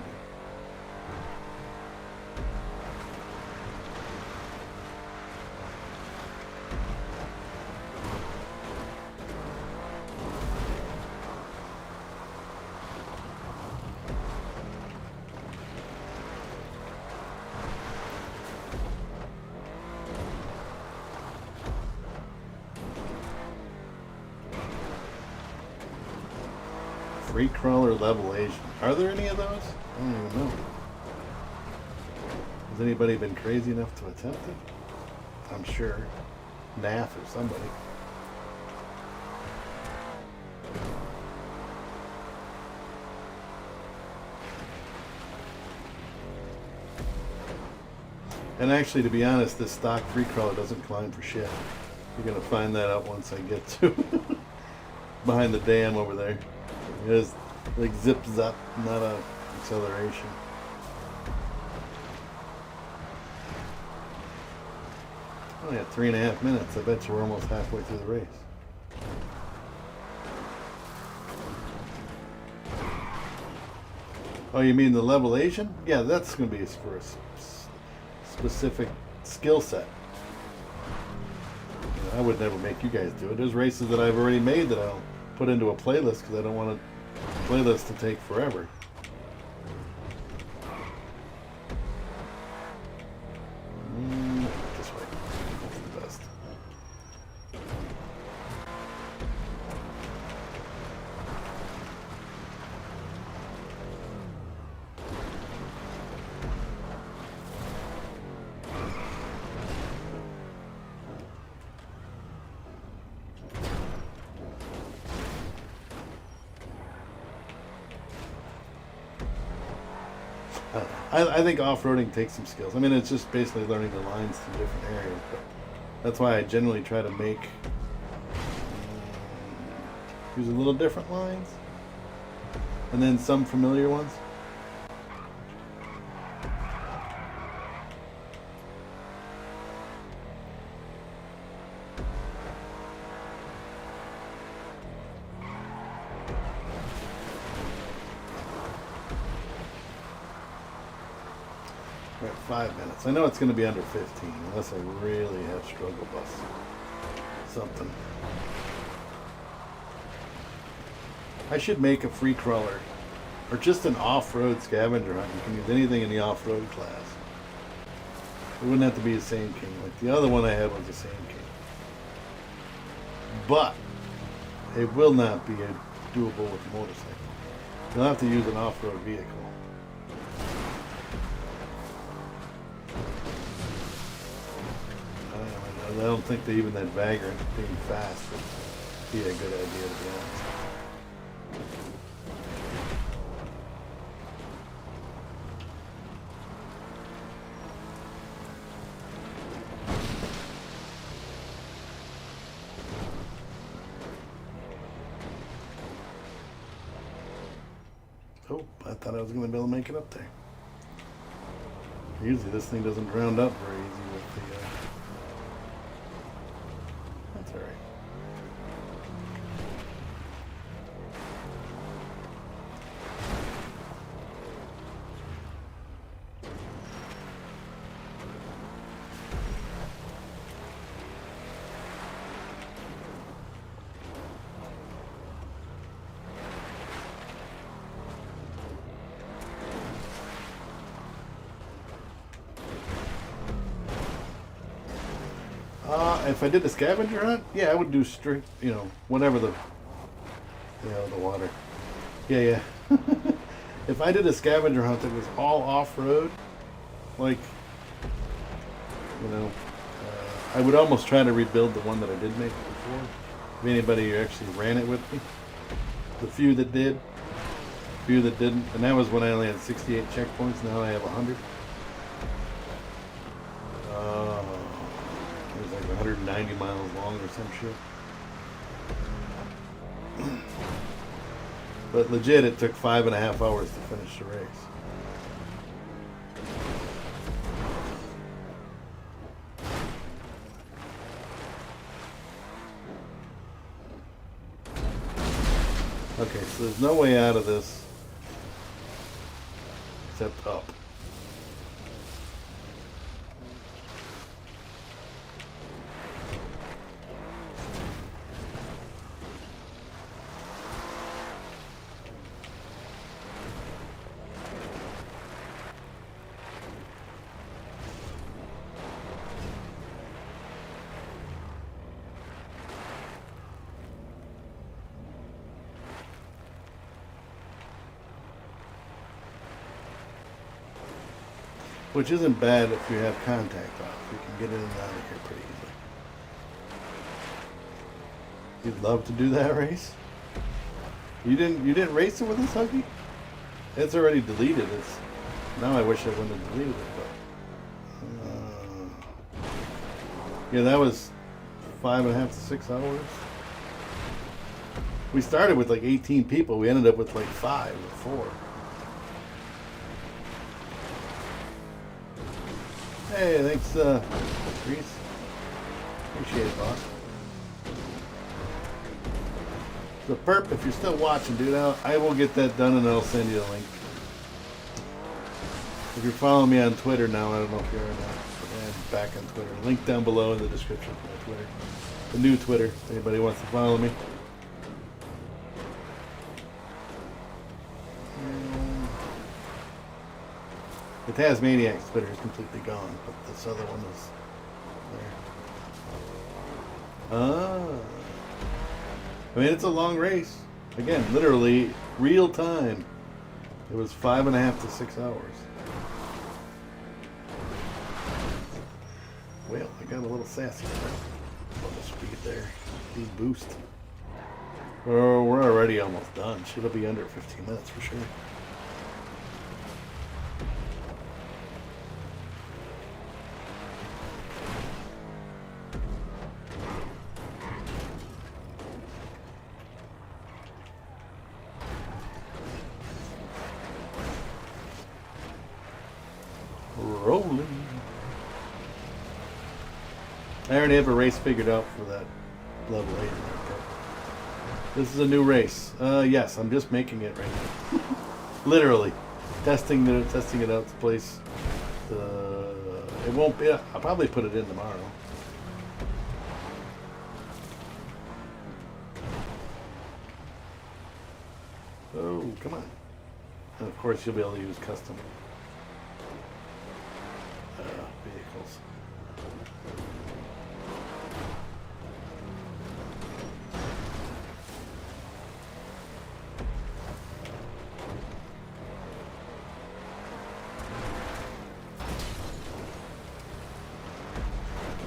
Free crawler level Asian. Are there any of those? I don't even know. Has anybody been crazy enough to attempt it? I'm sure. NAF or somebody. And actually, to be honest, this stock free crawler doesn't climb for shit. You're going to find that out once I get to behind the dam over there. It is like zips up, not a acceleration. Only at 3.5 minutes. I bet you we're almost halfway through the race. Oh, you mean the level Asian? Yeah, that's going to be for a specific skill set. You know, I would never make you guys do it. There's races that I've already made that I'll put into a playlist because I don't want a playlist to take forever. This way. That's the best. I think off-roading takes some skills. I mean, it's just basically learning the lines to different areas. But that's why I generally try to use a little different lines, and then some familiar ones. We're at 5 minutes. I know it's going to be under 15, unless I really have struggle bus something. I should make a free crawler, or just an off-road scavenger hunt. You can use anything in the off-road class. It wouldn't have to be a Sand King. Like the other one I had was a Sand King. But it will not be doable with a motorcycle. You'll have to use an off-road vehicle. I don't think that even that Vagrant being fast would be a good idea, to be honest. Oh, I thought I was going to be able to make it up there. Usually this thing doesn't round up very easy with the... That's alright. If I did the scavenger hunt, yeah, I would do strict, whatever the water. Yeah. If I did a scavenger hunt that was all off-road, like, I would almost try to rebuild the one that I did make before. If anybody actually ran it with me. The few that did, few that didn't, and that was when I only had 68 checkpoints. Now I have 100. It was like 190 miles long or some shit. But legit, it took 5.5 hours to finish the race. Okay, so there's no way out of this except up. Which isn't bad if you have contact off. You can get in and out of here pretty easily. You'd love to do that race? You didn't race it with this Huggy? It's already deleted. Now I wish I wouldn't have deleted it, but yeah, that was 5.5 to 6 hours. We started with like 18 people. We ended up with like 5 or 4. Hey, thanks, Reese. Appreciate it, boss. So, Perp, if you're still watching, dude, I will get that done and I'll send you a link. If you're following me on Twitter now, I don't know if you are or not. I'm back on Twitter. Link down below in the description for my Twitter. The new Twitter, if anybody wants to follow me. The Tasmaniac's Twitter is completely gone, but this other one is there. I mean, it's a long race. Again, literally, real time. It was 5.5 to 6 hours. Well, I got a little sassy there. A little speed there. Speed boost. Oh, we're already almost done. Should be under 15 minutes for sure. rolling. I already have a race figured out for that level 8. This is a new race. Yes, I'm just making it right now. Literally. Testing it out to place. It won't be. I'll probably put it in tomorrow. Oh, come on. And of course you'll be able to use custom vehicles.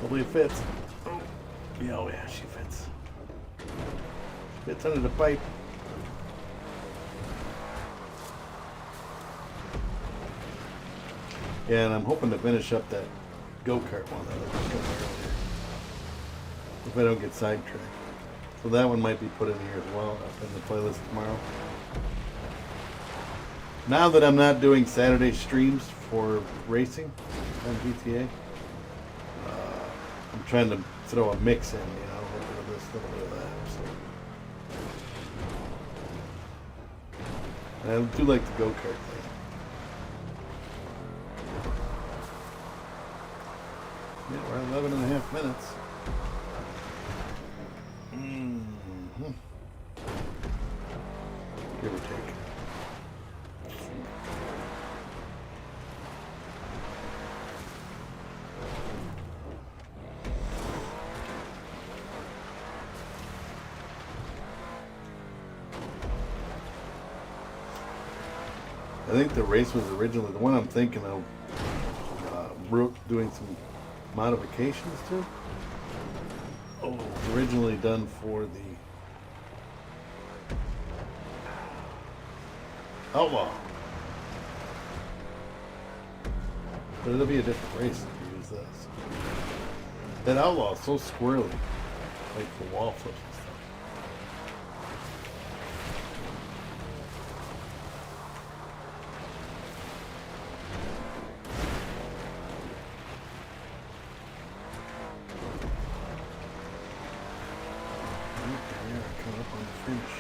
Hopefully it fits. Oh, yeah, she fits. Fits under the pipe. Yeah, and I'm hoping to finish up that go-kart one that I was doing earlier. If I don't get sidetracked. So that one might be put in here as well, up in the playlist tomorrow. Now that I'm not doing Saturday streams for racing on GTA, I'm trying to throw a mix in, a little bit of this, a little bit of that. So. And I do like the go-kart thing. Yeah, we're at 11 and a half minutes. Mm-hmm. Give or take. I think the race was originally the one I'm thinking of. Doing some modifications to. Oh, it was originally done for the Outlaw. But it'll be a different race if you use this. That Outlaw is so squirrely, like the wall flips and stuff. Coming up on the finish.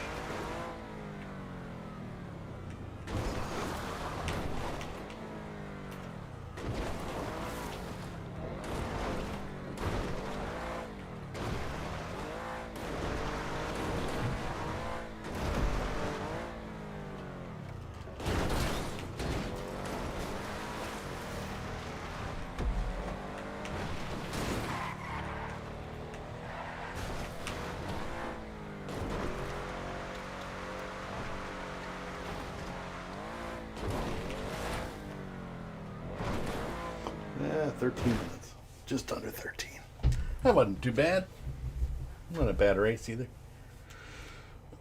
Yeah, 13 minutes. Just under 13. That wasn't too bad. Not a bad race either.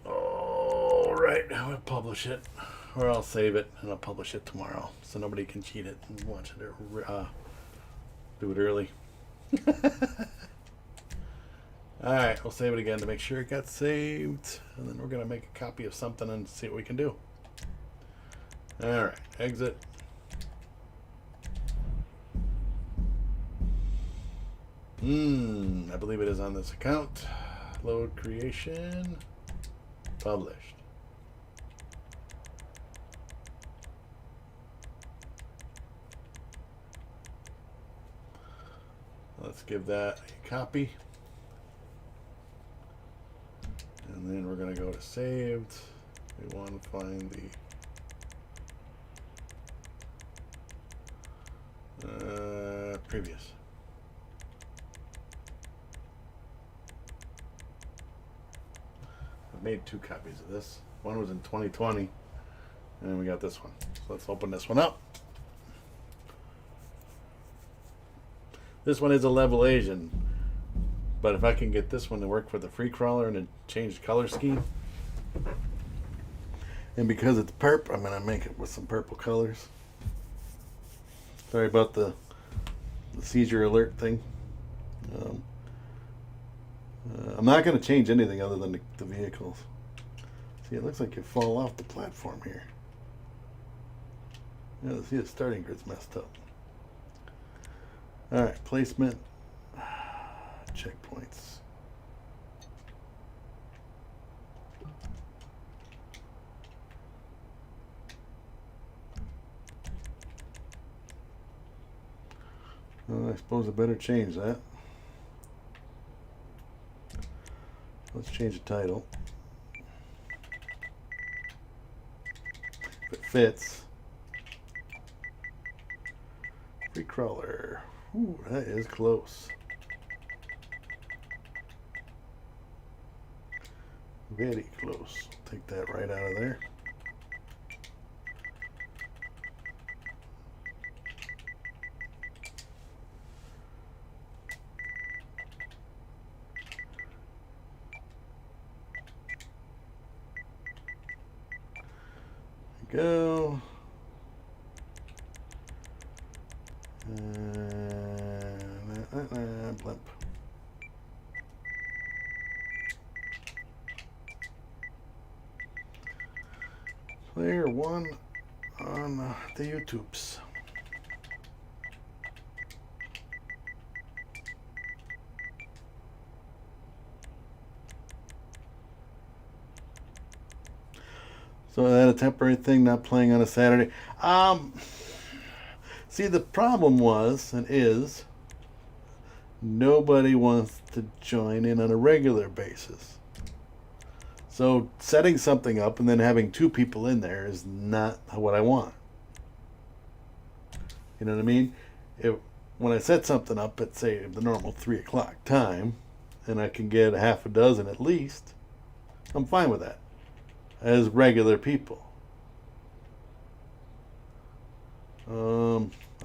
Alright, I'll publish it. Or I'll save it and I'll publish it tomorrow. So nobody can cheat it and watch it or do it early. Alright, we'll save it again to make sure it got saved. And then we're going to make a copy of something and see what we can do. Alright, exit. I believe it is on this account. Load creation. Published. Let's give that a copy. And then we're going to go to saved. We want to find the previous. I've made 2 copies of this. One was in 2020, and then we got this one. So let's open this one up. This one is a level Asian, but if I can get this one to work for the free crawler and a changed color scheme, and because it's perp, I'm gonna make it with some purple colors. Sorry about the seizure alert thing. I'm not going to change anything other than the vehicles. See, it looks like you fall off the platform here. Yeah, see, the starting grid's messed up. All right, placement, checkpoints. I suppose I better change that. Let's change the title. If it fits. Free crawler. Ooh, that is close. Very close. Take that right out of there. Go. Blimp. Player 1 on the YouTubes. So is that a temporary thing, not playing on a Saturday? See, the problem was and is nobody wants to join in on a regular basis. So setting something up and then having two people in there is not what I want. You know what I mean? When I set something up at, say, the normal 3 o'clock time, and I can get half a dozen at least, I'm fine with that. As regular people.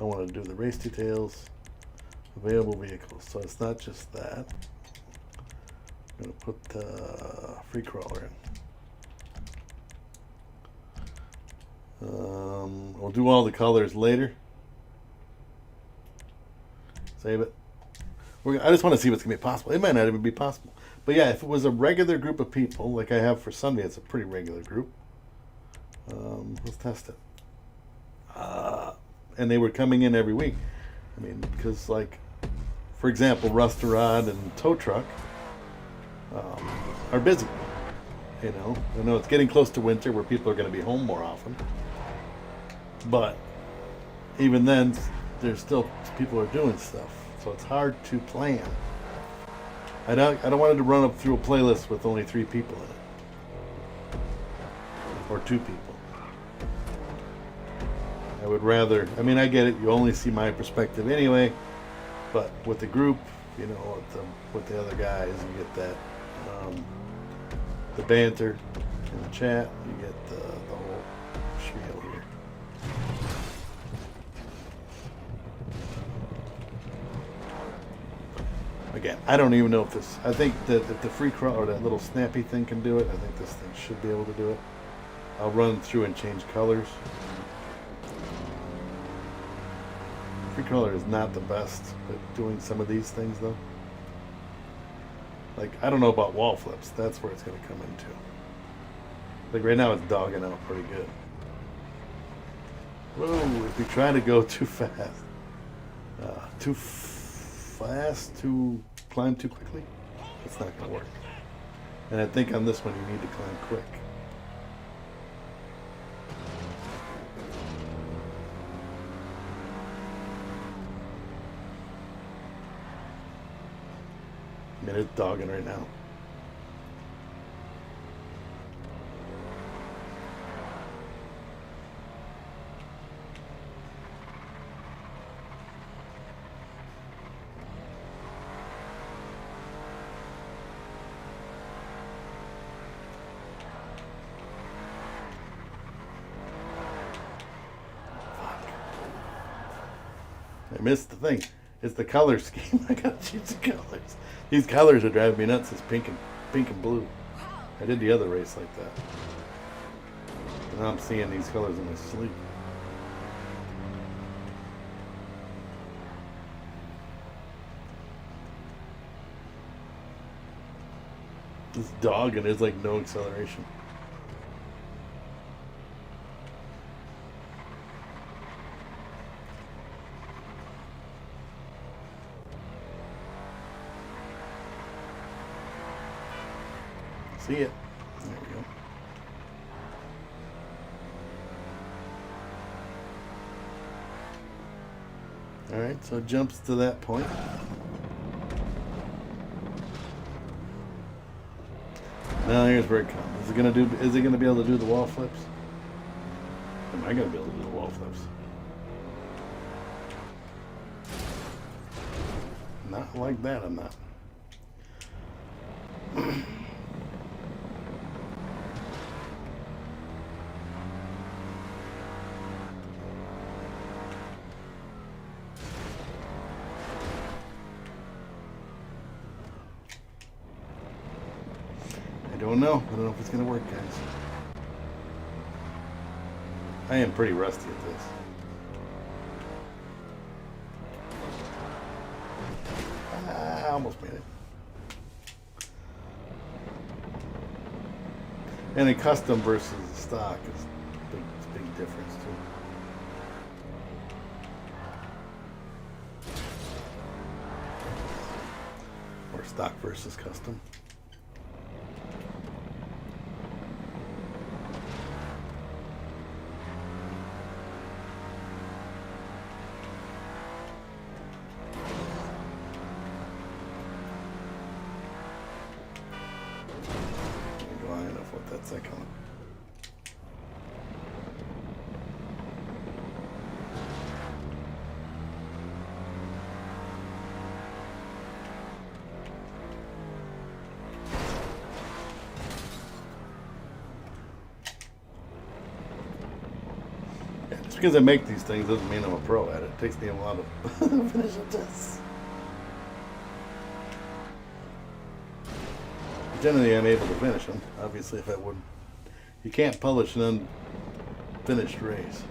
I want to do the race details, available vehicles. So it's not just that. I'm going to put the free crawler in. We'll do all the colors later. Save it. I just want to see what's going to be possible. It might not even be possible. But yeah, if it was a regular group of people, like I have for Sunday, it's a pretty regular group. Let's test it. And they were coming in every week. I mean, because like, for example, Rustarod and Tow Truck are busy. You know, I know it's getting close to winter where people are going to be home more often. But even then, there's still people are doing stuff. So it's hard to plan. I don't want it to run up through a playlist with only 3 people in it. Or 2 people. I would rather, I mean, I get it, you only see my perspective anyway, but with the group, you know, with the other guys, you get that, the banter in the chat, you get the whole spiel here. Again, I don't even know if this, I think that if the free crawl or that little snappy thing can do it, I think this thing should be able to do it. I'll run through and change colors. Free crawler is not the best at doing some of these things though. Like, I don't know about wall flips, that's where it's going to come into. Like right now it's dogging out pretty good. Whoa, if you try to go too fast, to climb too quickly, it's not going to work. And I think on this one you need to climb quick. I mean, it's dogging right now. I missed the thing. It's the color scheme. I gotta change the colors. These colors are driving me nuts. It's pink and blue. I did the other race like that. And now I'm seeing these colors in my sleep. This dog, and there's like no acceleration. See it. There we go. Alright, so it jumps to that point. Now here's where it comes. Is it gonna be able to do the wall flips? Am I gonna be able to do the wall flips? Not like that, I'm not. I don't know. I don't know if it's gonna work, guys. I am pretty rusty at this. I almost made it. And a custom versus stock is a big difference too. Or stock versus custom. That's that coming. Yeah, just because I make these things doesn't mean I'm a pro at it. It takes me a while to finish this. Generally, I'm able to finish them. Obviously, if I wouldn't, you can't polish an unfinished race.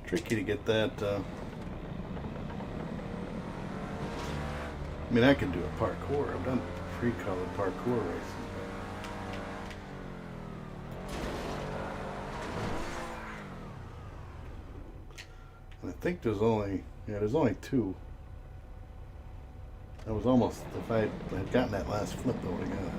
Tricky to get that. I mean, I can do a parkour. I've done pre-colored parkour races. And I think there's only two. I was almost, if I had gotten that last flip, I would have got it.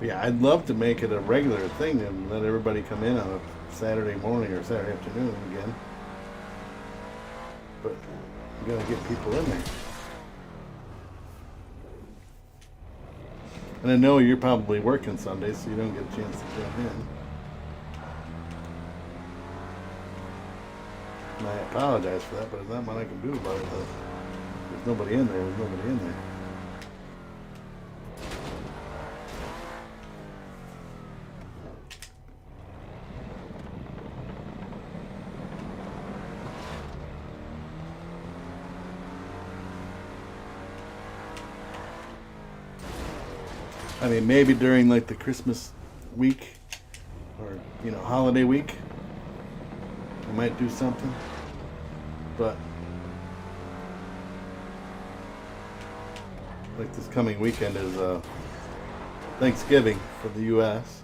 Yeah, I'd love to make it a regular thing and let everybody come in on a Saturday morning or Saturday afternoon again. But you gotta get people in there. And I know you're probably working Sundays, so you don't get a chance to jump in. And I apologize for that, but there's not much I can do about it. There's nobody in there. There's nobody in there. I mean, maybe during like the Christmas week or, holiday week, I might do something. But like this coming weekend is Thanksgiving for the U.S.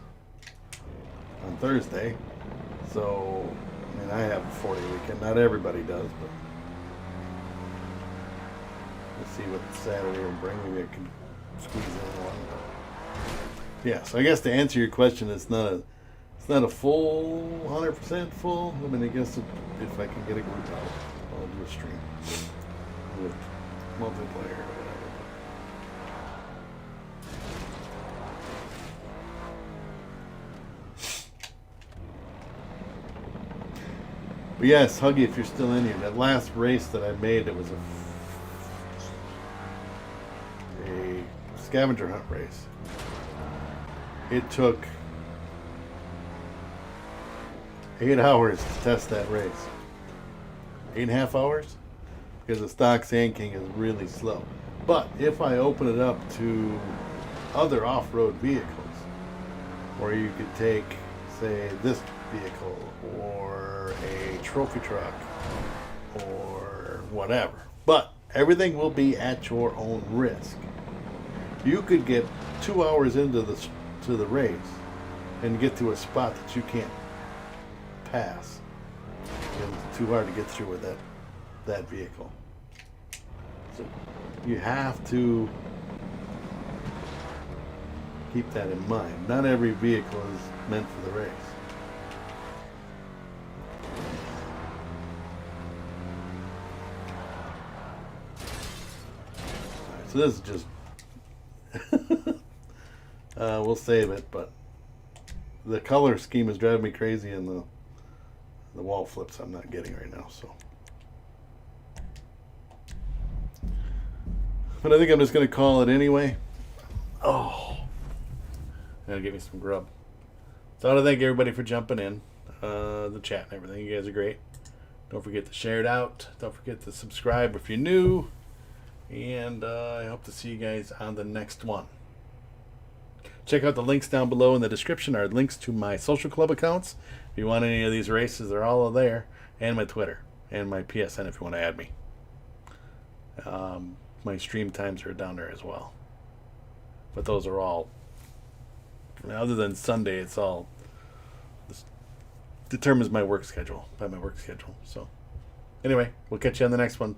on Thursday. So, I mean, I have a 4-day weekend. Not everybody does, but we'll see what Saturday will bring. Maybe I can squeeze in one. Yeah, so I guess to answer your question, it's not a full 100% full. I mean, I guess if I can get a group out, I'll do a stream with multiplayer or whatever. But yes, Huggy, if you're still in here, that last race that I made, it was a scavenger hunt race. It took 8 hours to test that race. 8.5 hours? Because the stock Sand King is really slow. But if I open it up to other off-road vehicles, where you could take, say, this vehicle or a trophy truck or whatever, but everything will be at your own risk. You could get 2 hours into the race and get to a spot that you can't pass. It's too hard to get through with that vehicle. So you have to keep that in mind. Not every vehicle is meant for the race. Alright, so this is just we'll save it, but the color scheme is driving me crazy, and the wall flips I'm not getting right now. So, but I think I'm just going to call it anyway. Oh, gotta get me some grub. So I want to thank everybody for jumping in, the chat and everything. You guys are great. Don't forget to share it out. Don't forget to subscribe if you're new. And I hope to see you guys on the next one. Check out the links down below in the description. Are links to my social club accounts. If you want any of these races, they're all there. And my Twitter. And my PSN if you want to add me. My stream times are down there as well. But those are all, other than Sunday, it's all, this determines my work schedule, by my work schedule. So anyway, we'll catch you on the next one.